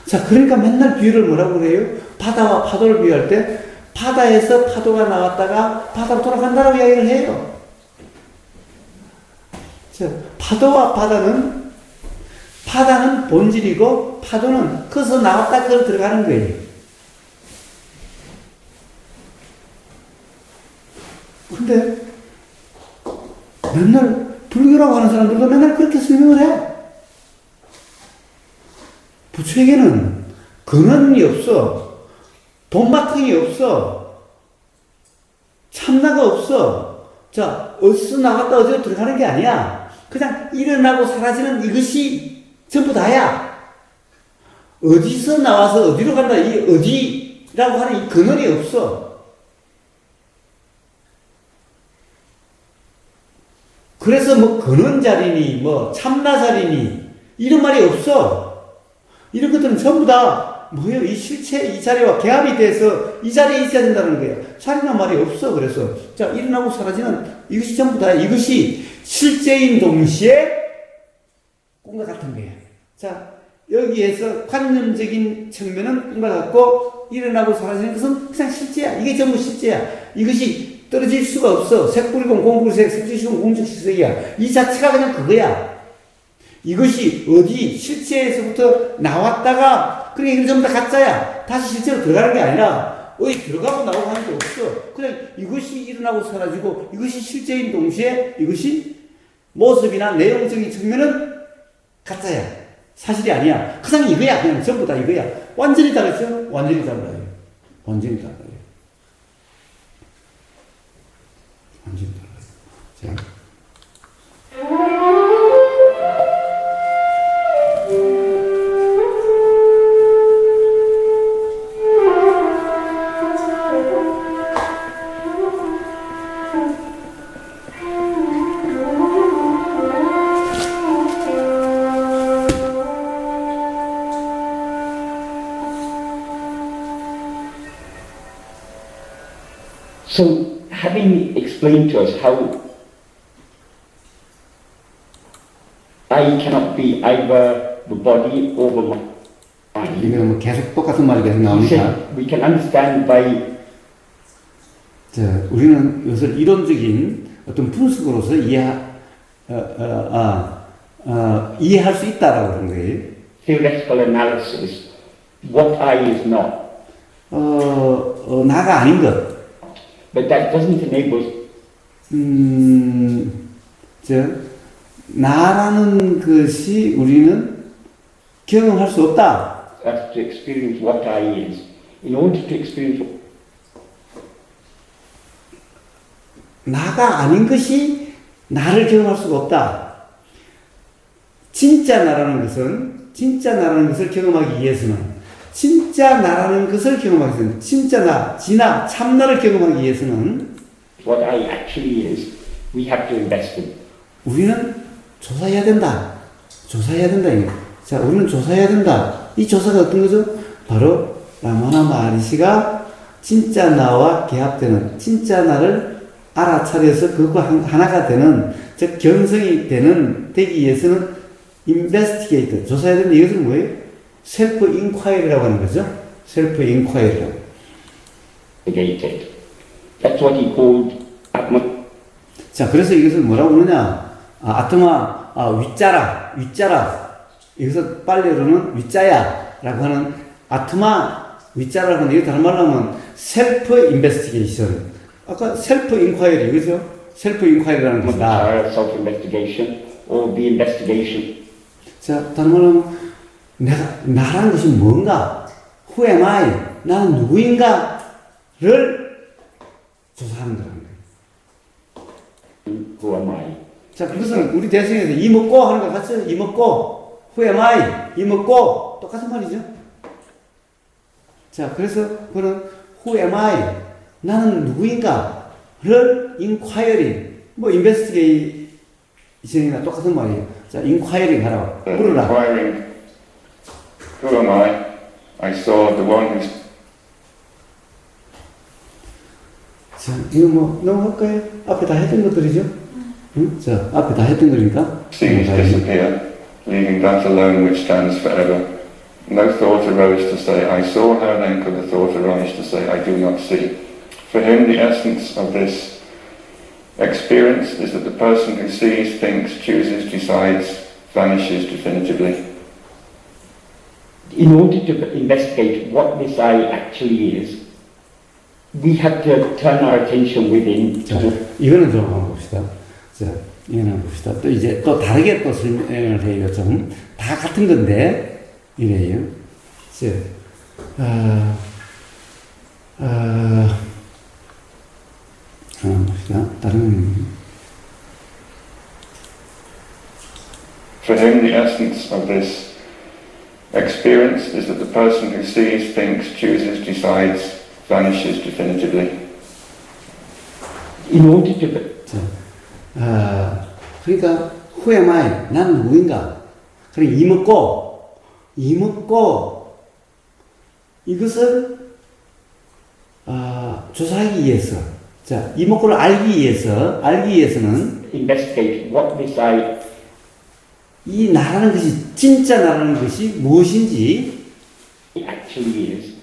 S1: 자, 그러니까 맨날 비유를 뭐라고 그래요? 바다와 파도를 비유할 때, 바다에서 파도가 나왔다가 바다로 돌아간다라고 이야기를 해요. 자, 파도와 바다는 본질이고, 파도는 거기서 나왔다 그걸 들어가는 거예요. 근데, 맨날, 불교라고 하는 사람들도 맨날 그렇게 설명을 해. 부처에게는 근원이 없어. 본바탕이 없어. 참나가 없어. 자, 어디서 나갔다 어디로 들어가는 게 아니야. 그냥 일어나고 사라지는 이것이 전부 다야. 어디서 나와서 어디로 간다. 이 어디라고 하는 이 근원이 없어. 그래서 뭐 근원 자리니 뭐 참나 자리니 이런 말이 없어. 이런 것들은 전부 다 뭐예요? 이 실체, 이 자리와 개합이 돼서 이 자리에 있어야 된다는 거예요. 자리란 말이 없어. 그래서 자, 일어나고 사라지는 이것이 전부 다 이것이 실제인 동시에 꿈과 같은 거예요. 자, 여기에서 관념적인 측면은 꿈과 같고 일어나고 사라지는 것은 그냥 실제야. 이게 전부 실제야. 이것이 떨어질 수가 없어. 색불이건 공불색, 색지시건 공적시색이야. 이 자체가 그냥 그거야. 이것이 어디 실체에서부터 나왔다가 그러니까 이건 전부 다 가짜야. 다시 실제로 들어가는 게 아니라 어디 들어가고 나오고 하는 게 없어. 그냥 이것이 일어나고 사라지고 이것이 실제인 동시에 이것이 모습이나 내용적인 측면은 가짜야. 사실이 아니야. 그냥 이거야. 그냥 전부 다 이거야. 완전히 다르죠? 완전히 달라요. 완전히 달라요. 완전히 달라요. 자.
S5: So, having explained to us how I cannot be either the body or the I.
S1: 이거 뭐 계속 똑같은 말이 계속
S5: He
S1: 나오니까.
S5: said we can understand by
S1: 자, 우리는 이것을 이론적인 어떤 분석으로서 이해할 수 있다라고 하는 거예요.
S5: theoretical analysis what I is not.
S1: 나가 아닌 것.
S5: But that doesn't enable
S1: 나라는 것이 우리는 경험할 수 없다.
S5: us to experience what I is. In order to experience
S1: 나가 아닌 것이 나를 경험할 수가 없다. 진짜 나라는 것을 경험하기 위해서는 진짜 나라는 것을 경험하기 위해서는 진짜 나, 진나, 참나를 경험하기 위해서는
S5: what I actually is, we have to invest in.
S1: 우리는 조사해야 된다. 이거. 자, 우리는 조사해야 된다. 이 조사가 어떤 거죠? 바로 라마나 마하리시가 진짜 나와 개합되는 진짜 나를 알아차려서 그거 하나가 되는, 즉 견성이 되기 위해서는 investigate, 조사해야 되는데 이것은 뭐예요? 셀프 인콰이리라고 하는 거죠. 셀프 인콰이리라고.
S5: Negated. That's what he called Atma.
S1: 자, 그래서 이것을 뭐라고 부르냐? 아트마, 윗자라. 여기서 빨래로는 윗자야라고 하는 아트마, 윗자라고 하는, 이거 다른 말로 하면 셀프 인베스티게이션. 아까 셀프 인콰이리, 그죠? 셀프 인콰이리라는 것이다.
S5: self-investigation or the investigation.
S1: 자, 다른 말로 하면 나라는 것이 뭔가? Who am I? 나는 누구인가를 조사하는 거라는 거예요.
S5: Who am I?
S1: 자, 그것은 우리 대승에서 이 먹고 하는 거 같죠? 이 먹고, who am I? 이 먹고, 똑같은 말이죠. 자, 그래서 그는 who am I? 나는 누구인가를 inquiring, 뭐 investigation이나 똑같은 말이에요. 자, inquiring 하라고. 물으라.
S3: Inquiring, who am I saw the one who's
S1: 자, 이거 뭐 넘어갈까요? 앞에 다 했던 것들이죠? 응? 자, 앞에 다 했던 거니까.
S3: sees disappear, leaving that alone which stands forever. No thought arose to say, I saw, how then could the thought arise to say, I do not see? For him, the essence of this experience is that the person who sees, thinks, chooses, decides, vanishes definitively.
S5: In order to investigate what this I actually is, we have to turn our attention within.
S1: 자, 이거는 좀 한번 봅시다. 자, 이거는 한번 봅시다. 또 이제 또 다르게 또 설명을 해요. 좀 다 같은 건데 이래요. 자, 봅시다. 다른.
S3: For him, the essence of this experience is that the person who sees, thinks, chooses, decides, vanishes definitively.
S5: In order to
S1: 자, 그러니까 who am I? 나는 누구인가? 그러니까 이먹고 이것을 조사하기 위해서, 자, 이먹고를 알기 위해서는
S5: investigate what this I
S1: 이 나라는 것이 진짜 나라는 것이 무엇인지,
S5: actually is.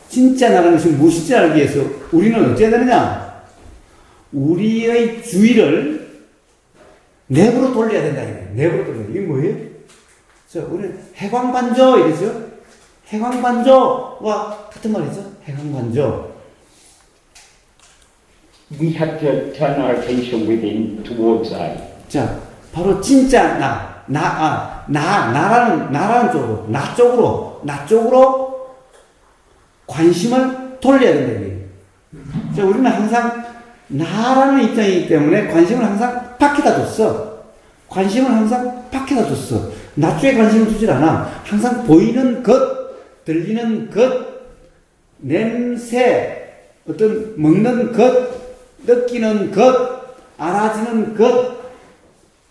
S1: 진짜 나라는 것이 무엇인지 알기 위해서 우리는 어찌해야 되느냐? 우리의 주의를 내부로 돌려야 된다. 내부로 돌려야 된다. 이게 뭐예요? 자, 우리는 해광반조 이러죠? 해광반조와 같은 말이죠? 해광반조.
S5: We have to turn our attention within towards I.
S1: 자, 바로 진짜 나라는 쪽으로, 나 쪽으로 관심을 돌려야 된다. 이게. 자, 우리는 항상 나라는 입장이기 때문에 관심을 항상 밖에다 뒀어. 나 쪽에 관심을 두질 않아. 항상 보이는 것, 들리는 것, 냄새, 어떤 먹는 것, 느끼는 것, 알아지는 것,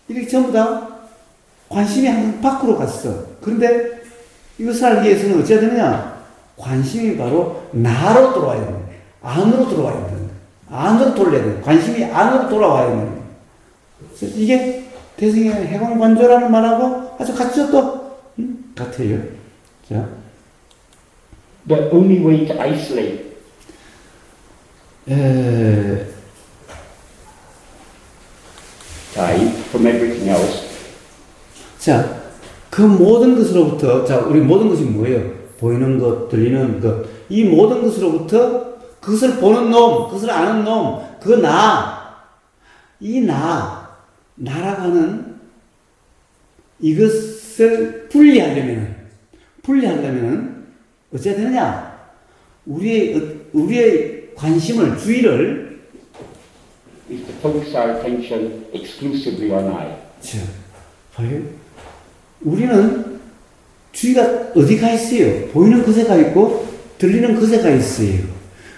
S1: 이렇게 전부 다 관심이 항상 밖으로 갔어. 그런데 이것을 알기 위해서는 어찌해야 되느냐? 관심이 바로 나로 들어와야 된다. 안으로 들어와야 된다. 안으로 돌려야 된다. 관심이 안으로 돌아와야 된다. 이게 대승의 해광반조라는 말하고 아주 같죠 또? 같아요. 자.
S5: the only way to isolate I from everything else
S1: 자, 그 모든 것으로부터, 자, 우리 모든 것이 뭐예요? 보이는 것, 들리는 것, 이 모든 것으로부터 그것을 보는 놈, 그것을 아는 놈, 그 이 나라고 하는 이것을 분리하려면은 어찌해야 되느냐? 우리의 관심을, 주의를,
S5: is to focus our attention exclusively on I.
S1: 자, 봐요. 우리는 주의가 어디 가 있어요? 보이는 것에 가 있고, 들리는 것에 가 있어요.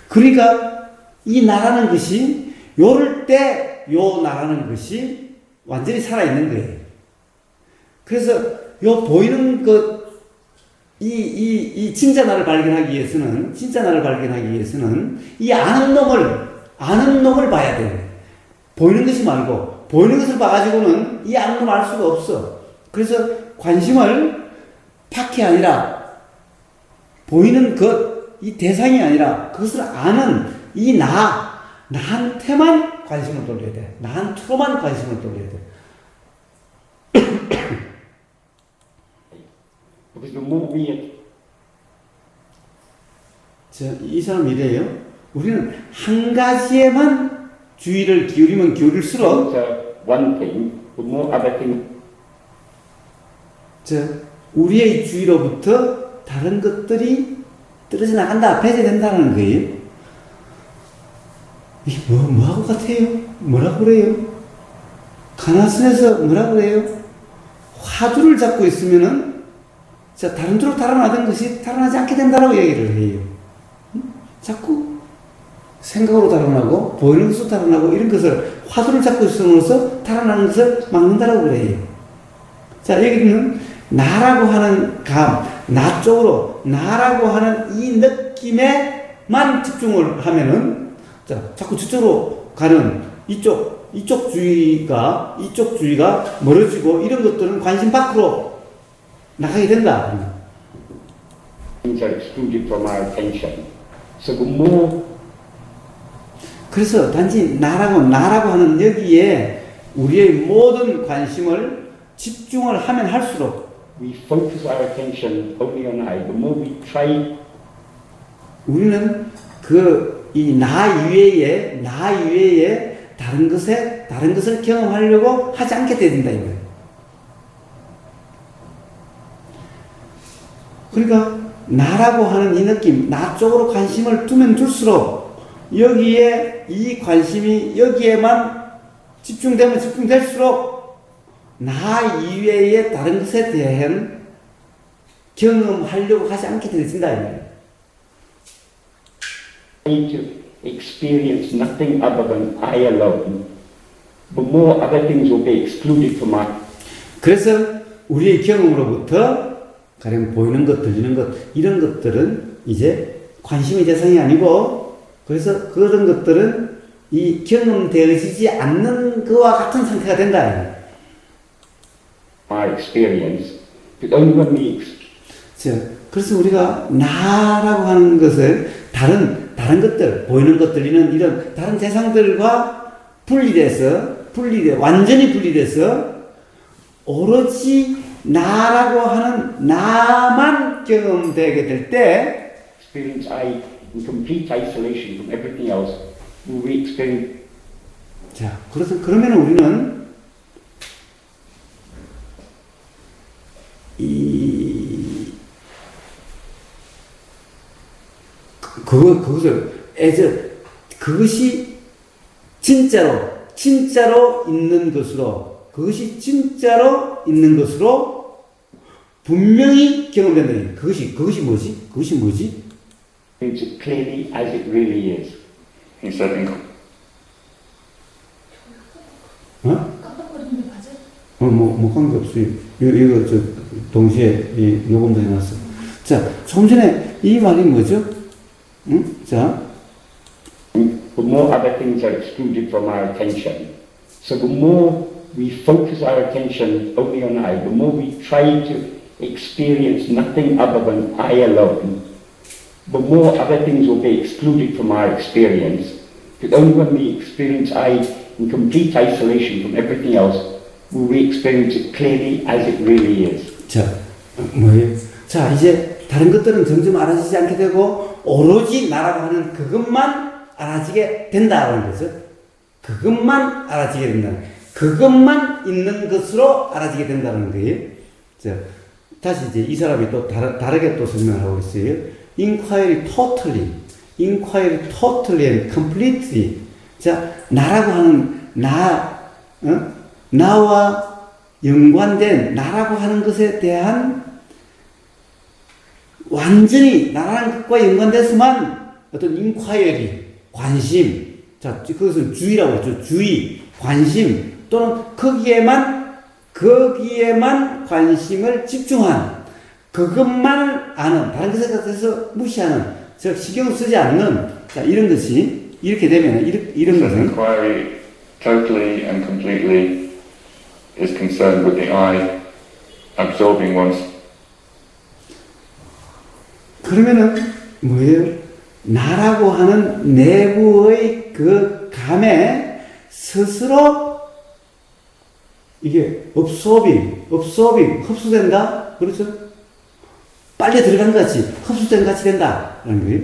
S1: 그러니까, 이 나라는 것이, 요럴 때, 요 나라는 것이 완전히 살아있는 거예요. 그래서, 요 보이는 것, 이 진짜 나를 발견하기 위해서는, 이 아는 놈을 봐야 돼요. 보이는 것이 말고, 보이는 것을 봐가지고는 이 아는 놈을 알 수가 없어. 그래서 관심을 밖이 아니라, 보이는 것, 이 대상이 아니라, 그것을 아는 이 나한테만 관심을 돌려야 돼. 나한테로만 관심을 돌려야 돼.
S5: Because the more we
S1: 이 사람 이래요. 우리는 한 가지에만 주의를 기울이면 기울일수록,
S5: one thing, the more other things
S1: 우리의 주의로부터 다른 것들이 떨어져 나간다, 배제된다는 거예요. 이게 뭐하고 같아요? 뭐라고 그래요? 가나선에서 뭐라고 그래요? 화두를 잡고 있으면은, 다른 쪽으로 달아나던 것이 달아나지 않게 된다라고 얘기를 해요. 자꾸 생각으로 달아나고, 보이는 것으로 달아나고, 이런 것을 화두를 잡고 있음으로써 달아나는 것을 막는다라고 그래요. 자, 여기는 나라고 하는 나 쪽으로, 나라고 하는 이 느낌에만 집중을 하면은, 자꾸 저쪽으로 가는 이쪽 주의가 멀어지고, 이런 것들은 관심 밖으로 나가게 된다.
S5: are excluded from our attention. So the more
S1: 그래서 단지 나라고 하는 여기에 우리의 모든 관심을 집중을 하면 할수록,
S5: we focus our attention only on I, the more we try
S1: 우리는 이 나 이외에 다른 것을 경험하려고 하지 않게 된다 이거예요. 그러니까 나라고 하는 이 느낌, 나 쪽으로 관심을 두면 둘수록 여기에 이 관심이 여기에만 집중되면 집중될수록 나 이외의 다른 것에 대한 경험하려고 하지 않게 되어진다 이거예요.
S5: to experience nothing other than I alone, the more other things will be excluded from our.
S1: 그래서 우리의 경험으로부터 가령 보이는 것, 들리는 것, 이런 것들은 이제 관심의 대상이 아니고, 그래서 그런 것들은 이 경험되어지지 않는 그와 같은 상태가 된다.
S5: Our experience, but only when we
S1: 그래서 우리가 나라고 하는 것을 다른 것들, 보이는 것, 들리는 이런 다른 대상들과 완전히 분리돼서 오로지 나라고 하는 나만 경험되게 될 때,
S5: experience I in complete isolation from everything else, will we experience
S1: 그러면 우리는 그것이 진짜로 있는 것으로 분명히 경험된다. 그것이 뭐지?
S5: it clearly as it really is.
S3: He said in
S4: 깜빡거리는데 맞아?
S1: 뭐 관계없어요. 이거 동시에 녹음도 해놨어. 자, 좀 전에 이 말이 뭐죠? 자,
S5: The more other things are excluded from our attention. So the more we focus our attention only on I, the more we try to experience nothing other than I alone, but more other things will be excluded from our experience. Because only when we experience I in complete isolation from everything else will we experience it clearly as it really is.
S1: 자, 뭐예요? 자, 이제 다른 것들은 점점 알아지지 않게 되고 오로지 나라고 하는 그것만 알아지게 된다는 거죠. 그것만 알아지게 된다. 그것만 있는 것으로 알아지게 된다는 거예요. 자, 다시 이제 이 사람이 또 다르게 또 설명하고 있어요. Inquiry totally and completely. 자, 나라고 하는 나와 연관된 나라고 하는 것에 대한 완전히 나라는 것과 연관돼서만 어떤 inquiry, 관심, 자, 그것은 주의라고 하죠. 주의, 관심, 또는 거기에만 관심을 집중한, 그것만 아는, 다른 것에 대해서 무시하는, 즉, 신경 쓰지 않는, 자, 이런 것이, 이렇게 되면, 이런
S3: So
S1: 것은,
S3: inquiry totally and completely is concerned with the I absorbing one's.
S1: 그러면은, 뭐예요? 나라고 하는 내부의 그 감에 스스로 이게 absorbing, 흡수된다? 그렇죠? 빨리 들어간 것 같이, 흡수된 것 같이 된다. 라는 거예요.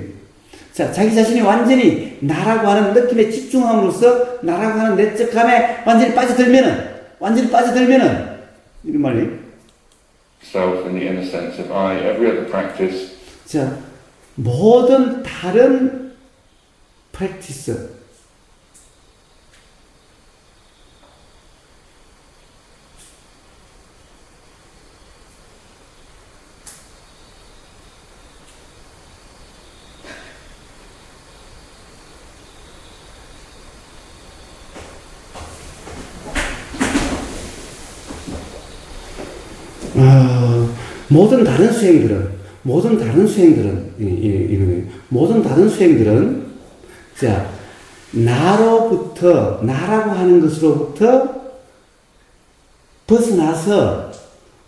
S1: 자, 자기 자신이 완전히 나라고 하는 느낌에 집중함으로써 나라고 하는 내적 감에 완전히 빠져들면은, 이런 말이에요.
S3: Self in the inner sense of I, every other practice
S1: 자, 모든 다른 프랙티스, 모든 다른 수행들은, 자, 나라고 하는 것으로부터 벗어나서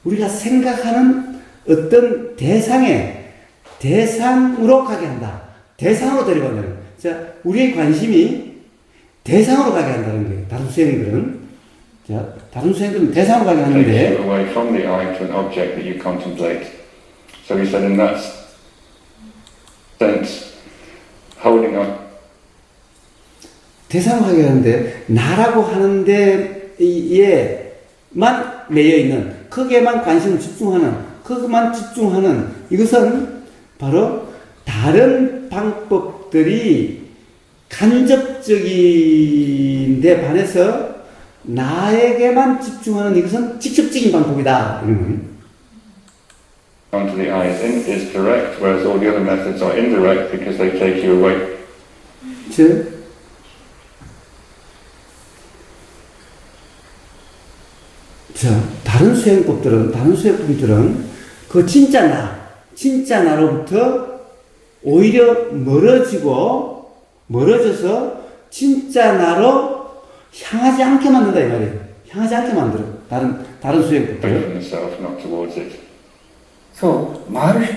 S1: 우리가 생각하는 어떤 대상으로 가게 한다. 대상으로 데려간다. 자, 우리의 관심이 대상으로 가게 한다는 거예요. 다른 수행들은 대상으로 가게
S3: takes
S1: 하는데,
S3: you away from the I to an object that you contemplate. So he said in that sense, holding on.
S1: 대상으로 가게 하는데, 나라고 하는 데에만 매여있는, 거기에만 관심을 집중하는, 이것은 바로 다른 방법들이 간접적인데 반해서 나에게만 집중하는 이것은 직접적인 방법이다. 이런 거예요.
S3: Onto the I is direct, whereas all the other methods are indirect because they take you away.
S1: 자, 다른 수행법들은 그 진짜 나로부터 오히려 멀어져서 진짜 나로 향하지 않게 만든다 이 말이에요. 향하지 않게 만들어. 다른 수행법들.
S3: Away from the self, not towards it.
S5: So, Maharishi,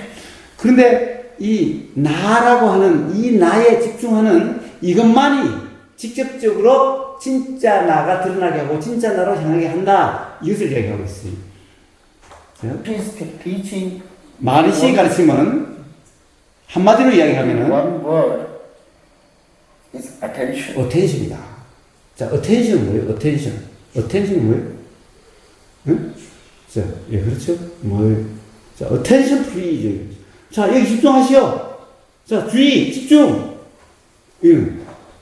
S1: 그런데 이 나라고 하는 이 나에 집중하는 이것만이 직접적으로 진짜 나가 드러나게 하고 진짜 나로 향하게 한다. 이것을 이야기하고 있어요.
S7: is teaching
S1: 마리시의 가르침은 한마디로 이야기하면은
S7: one word is attention.
S1: attention이다. 자, attention은 뭐예요? attention은 뭐예요? 응? 자, 예, 그렇죠? 뭐예요? 자, attention please. 자, 여기 집중하시오. 자, 주의, 집중. 예.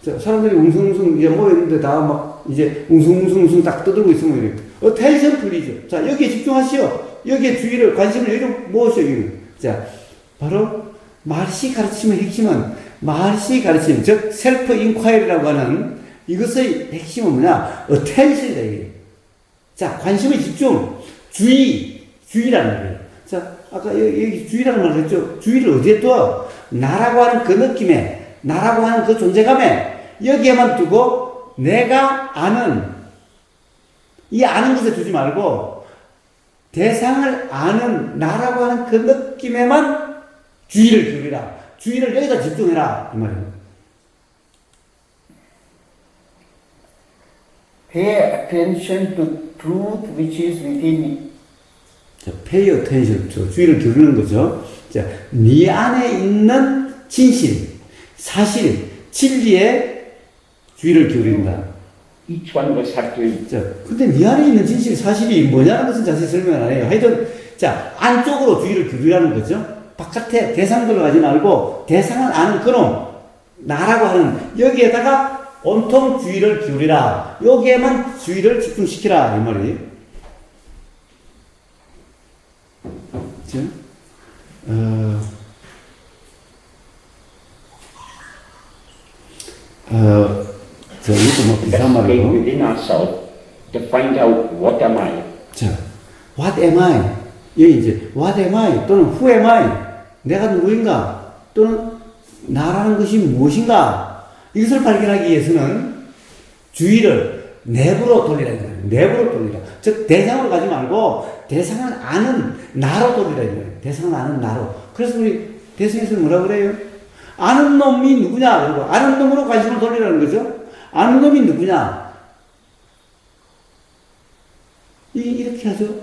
S1: 자, 사람들이 웅성웅성 이제 모였는데 다 막 이제 웅성웅성 딱 떠들고 있으면 이래. attention please. 자, 여기에 집중하시오. 여기에 주의를, 관심을 여기로 모으시오. 자, 바로 마르시 가르침의 핵심은 마르시 가르침, 즉 셀프 인콰이리라고 하는 이것의 핵심은 뭐냐? attention이다 이게. 자, 관심의 집중, 주의라는 거예요. 자, 아까 여기 주의라는 말을 했죠. 주의를 어디에 둬? 나라고 하는 그 느낌에, 나라고 하는 그 존재감에 여기에만 두고 내가 이 아는 것에 두지 말고 대상을 아는 나라고 하는 그 느낌에만 주의를 기울이라. 주의를 여기다 집중해라 이 말이에요.
S7: Pay attention to truth which is within me.
S1: 자, pay attention, 주의를 기울이는 거죠. 자, 네 안에 있는 진실, 사실, 진리에 주의를 기울인다.
S5: Each one of us have to
S1: 자, 근데 네 안에 있는 진실, 사실이 뭐냐는 것은 자세히 설명 안 해요. 하여튼, 자, 안쪽으로 주의를 기울이라는 거죠. 바깥에 대상들로 가지 말고, 대상을 아는 그놈, 나라고 하는, 여기에다가 온통 주의를 기울이라. 여기에만 주의를 집중시키라. 이 말이에요. 그죠? 이것도 뭐 비슷한
S5: investigate
S1: 말이고.
S5: within ourselves to find out what am I.
S1: 자, what am I? 여기 이제 what am I 또는 who am I? 내가 누구인가? 또는 나라는 것이 무엇인가? 이것을 발견하기 위해서는 주의를 내부로 돌리라. 내부로 돌리라. 즉, 대상으로 가지 말고 대상을 아는 나로 돌리라. 대상을 아는 나로. 그래서 우리 대승에서는 뭐라 그래요? 아는 놈이 누구냐? 그리고 아는 놈으로 관심을 돌리라는 거죠. 아는 놈이 누구냐? 이렇게 하죠.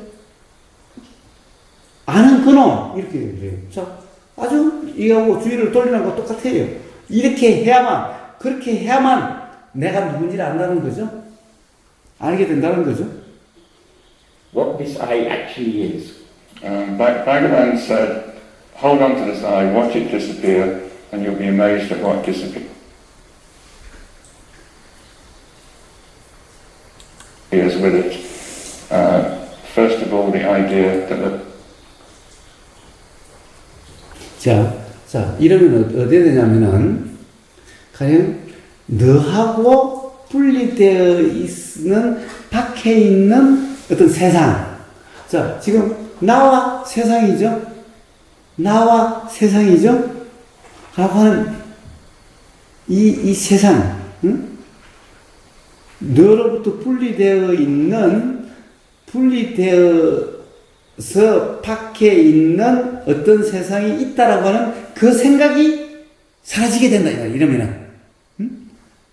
S1: 아는 그놈. 이렇게 그래요. 자, 아주 이하고 주의를 돌리는 거 똑같아요. 이렇게 해야만, 그렇게 해야만 내가 누군지를 안다는 거죠. 알게 된다는 거죠.
S5: What this I actually is.
S3: Bhagavan said, hold on to this eye, watch it disappear, and you'll be amazed at what disappears with it. First of all, the idea that
S1: 자, 이러면 어디에 되냐면은, 가령, 너하고 분리되어 있는, 밖에 있는 어떤 세상. 자, 지금, 나와 세상이죠? 나와 세상이죠? 라고 하는, 이 세상, 응? 너로부터 분리되어서 밖에 있는 어떤 세상이 있다라고 하는 그 생각이 사라지게 된다. 이러면은. 응?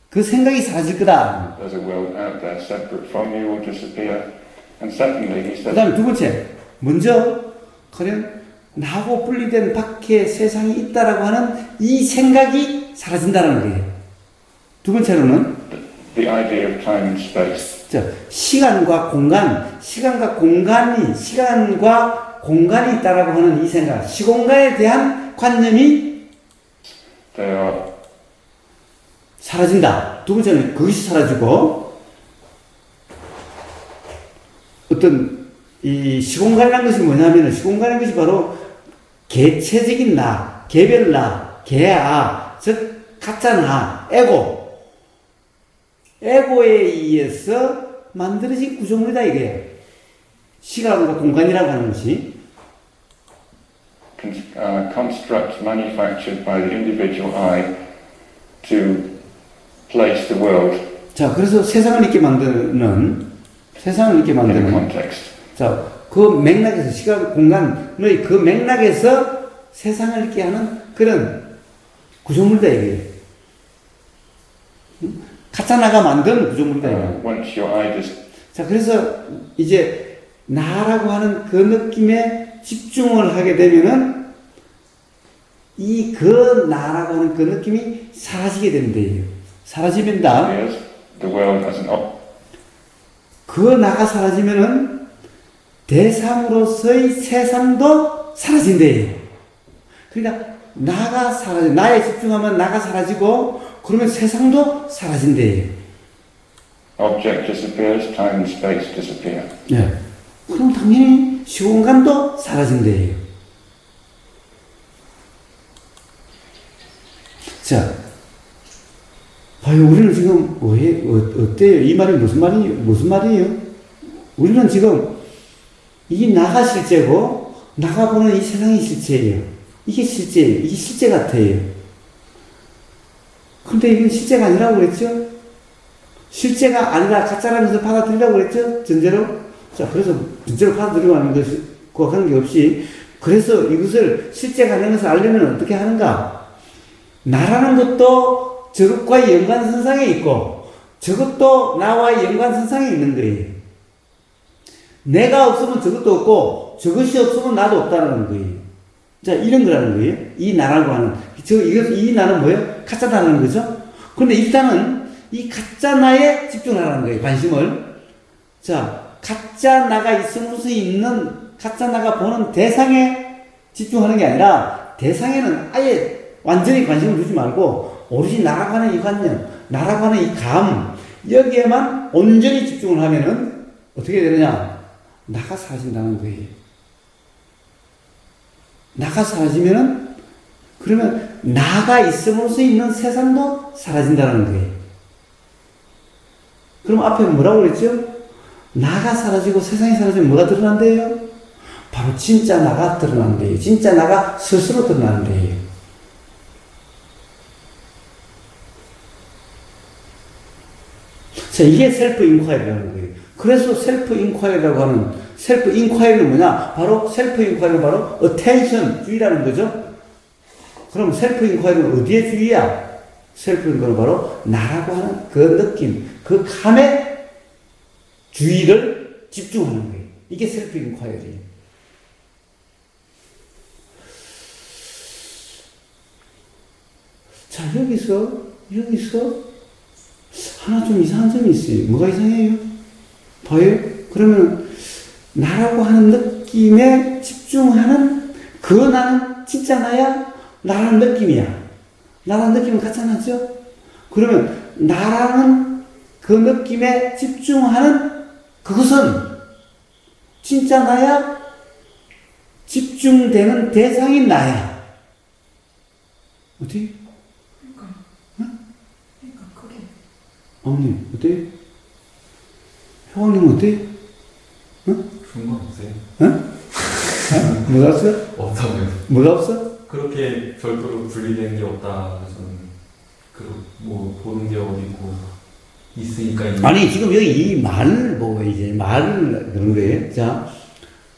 S1: 그 생각이 사라질 거다.
S3: there's a world out there separate from you will disappear. And secondly, he
S1: 그
S3: said,
S1: 다음에 두 번째. 먼저, 가령, 나하고 분리된 밖에 세상이 있다라고 하는 이 생각이 사라진다는 거예요. 두 번째로는,
S3: the idea of time and space.
S1: 자, 시간과 공간이 있다라고 하는 이 생각, 시공간에 대한 관념이
S3: They are
S1: 사라진다. 두 번째는 그것이 사라지고, 어떤, 이 시공간이라는 것이 뭐냐면, 시공간이라는 것이 바로 개체적인 나, 개별 나, 개아, 즉, 가짜 나, 에고에 의해서 만들어진 구조물이다, 이게. 시간과 공간이라고 하는 것이.
S3: constructs manufactured by the individual eye to place the world
S1: 자, 그래서 세상을 있게 만드는,
S3: in a context.
S1: 자, 그 맥락에서, 시간, 공간의 그 맥락에서 세상을 있게 하는 그런 구조물이다, 이게. 가짜나가 만든 구조물이다, 이게.
S3: Once your eye
S1: 자, 그래서 이제 나라고 하는 그 느낌에 집중을 하게 되면은 그 나라고 하는 그 느낌이 사라지게 된대요. 사라지면다.
S3: disappears, the world as an
S1: 그 나가 사라지면은 대상으로서의 세상도 사라진대요. 그러니까 나가 사라져. 나에 집중하면 나가 사라지고 그러면 세상도 사라진대요.
S3: object disappears, time and space disappear.
S1: 예. 그럼 당연히 시공간도 사라진대요. 자, 봐요. 우리는 지금 어때요? 이 말이 무슨 말이에요? 우리는 지금 이 나가 실제고 나가 보는 이 세상이 실제예요. 이게 실제예요. 이게 실제 같아요. 근데 이건 실제가 아니라고 그랬죠? 실제가 아니라 가짜라는 것을 받아들이라고 그랬죠? 전제로. 자, 그래서 전제로 받아들이고 하는 것과 관계없이 그래서 이것을 실제가 아닌 것을 알려면 어떻게 하는가? 나라는 것도 저것과 연관선상에 있고 저것도 나와의 연관선상에 있는 거예요. 내가 없으면 저것도 없고 저것이 없으면 나도 없다는 거예요. 자, 이런 거라는 거예요. 이 나라고 하는 이 나는 뭐예요? 가짜 나라는 거죠. 그런데 일단은 이 가짜 나에 집중하라는 거예요. 관심을. 자, 가짜 나가 있음으로써 있는 가짜 나가 보는 대상에 집중하는 게 아니라 대상에는 아예 완전히 관심을 두지 말고 오로지 나라고 하는 이 관념, 나라고 하는 이 감, 여기에만 온전히 집중을 하면은 어떻게 되느냐? 나가 사라진다는 거예요. 나가 사라지면은 그러면 나가 있음으로써 있는 세상도 사라진다는 거예요. 그럼 앞에 뭐라고 그랬죠? 나가 사라지고 세상이 사라지면 뭐가 드러난대요? 바로 진짜 나가 드러난대요. 진짜 나가 스스로 드러난대요. 자, 이게 셀프 인콰이리라는 거예요. 그래서 셀프 인콰이리라고 하는, 셀프 인콰이리는 뭐냐? 바로 셀프 인콰이리는 바로 attention, 주의라는 거죠. 그럼 셀프 인콰이리는 어디에 주의야? 셀프 인콰이리는 바로 나라고 하는 그 느낌, 그 감에 주의를 집중하는 거예요. 이게 셀프 인콰이리예요. 자, 여기서 하나 좀 이상한 점이 있어요. 뭐가 이상해요? 봐요? 그러면 나라고 하는 느낌에 집중하는 그 나는 진짜 나야? 나라는 느낌이야. 나라는 느낌은 가짜 나죠? 그러면 나라는 그 느낌에 집중하는 그것은 진짜 나야? 집중되는 대상인 나야. 어디? 어머님, 어때? 효왕님 어때? 응?
S6: 그런 건 없어요.
S1: 응? 뭐가 없어?
S6: 없다고요.
S1: 뭐가 없어?
S6: 그렇게 별도로 분리된 게 없다. 저는 뭐 보는 게 어디고 있으니까.
S1: 아니, 지금 여기 이 말을 보고 이제 말을 그런 거예요. 자,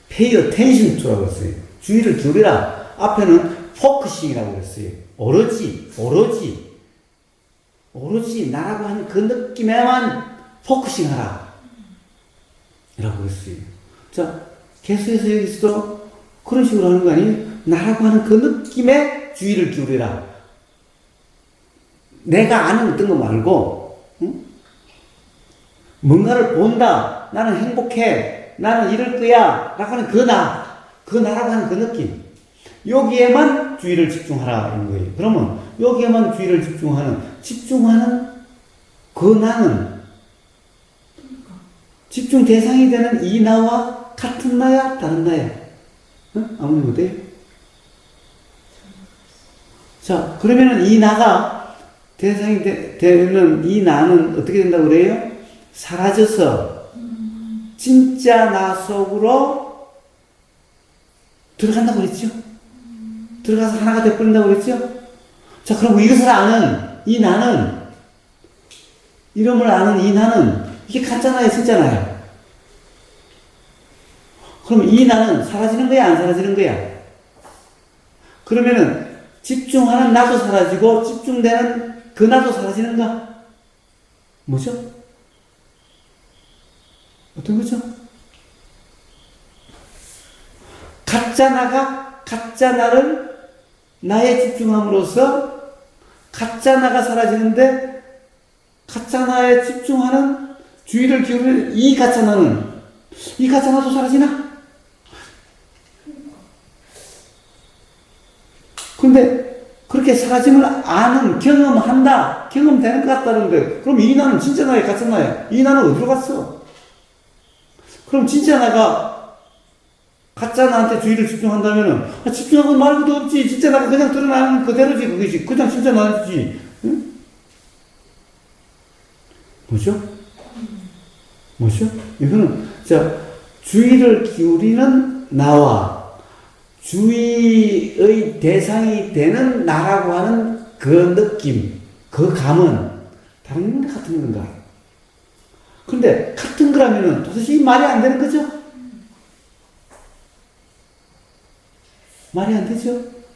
S1: pay attention to라고 했어요. 주의를 기울이라. 앞에는 focusing이라고 했어요. 오로지 나라고 하는 그 느낌에만 포커싱 하라. 라고 했어요. 자, 계속해서 여기서도 그런 식으로 하는 거 아니에요? 나라고 하는 그 느낌에 주의를 기울이라. 내가 아는 어떤 거 말고, 응? 뭔가를 본다. 나는 행복해. 나는 이럴 거야. 라고 하는 그 나라고 하는 그 느낌. 여기에만 주의를 집중하라. 이런 거예요. 그러면 여기에만 주의를 집중하는 그 나는 집중 대상이 되는 이 나와 같은 나야? 다른 나야? 응? 아무튼 어때요? 자, 그러면은 이 나가 대상이 되는 이 나는 어떻게 된다고 그래요? 사라져서 진짜 나 속으로 들어간다고 그랬죠? 들어가서 하나가 되어버린다고 그랬죠? 자, 그럼 이것을 아는 이 나는, 이름을 아는 이 나는, 이게 가짜나요, 진짜나요? 그럼 이 나는 사라지는 거야, 안 사라지는 거야? 그러면은, 집중하는 나도 사라지고, 집중되는 그 나도 사라지는가? 뭐죠? 어떤 거죠? 가짜 나를 나에 집중함으로써 가짜 나가 사라지는데 가짜 나에 집중하는 주의를 기울이는 이 가짜 나도 사라지나? 근데 그렇게 사라짐을 아는, 경험되는 것 같다는데 그럼 이 나는 진짜 나야, 가짜 나야? 이 나는 어디로 갔어? 그럼 진짜 나가 가짜 나한테 주의를 집중한다면은, 집중하고 말고도 없지. 진짜 나가 그냥 드러나는 그대로지, 그것이. 그냥 진짜 나지. 응? 뭐죠? 이거는, 자, 주의를 기울이는 나와 주의의 대상이 되는 나라고 하는 그 느낌, 그 감은 다른 건가, 같은 건가? 근데, 같은 거라면은 도대체 말이 안 되는 거죠? 말이 안 되죠?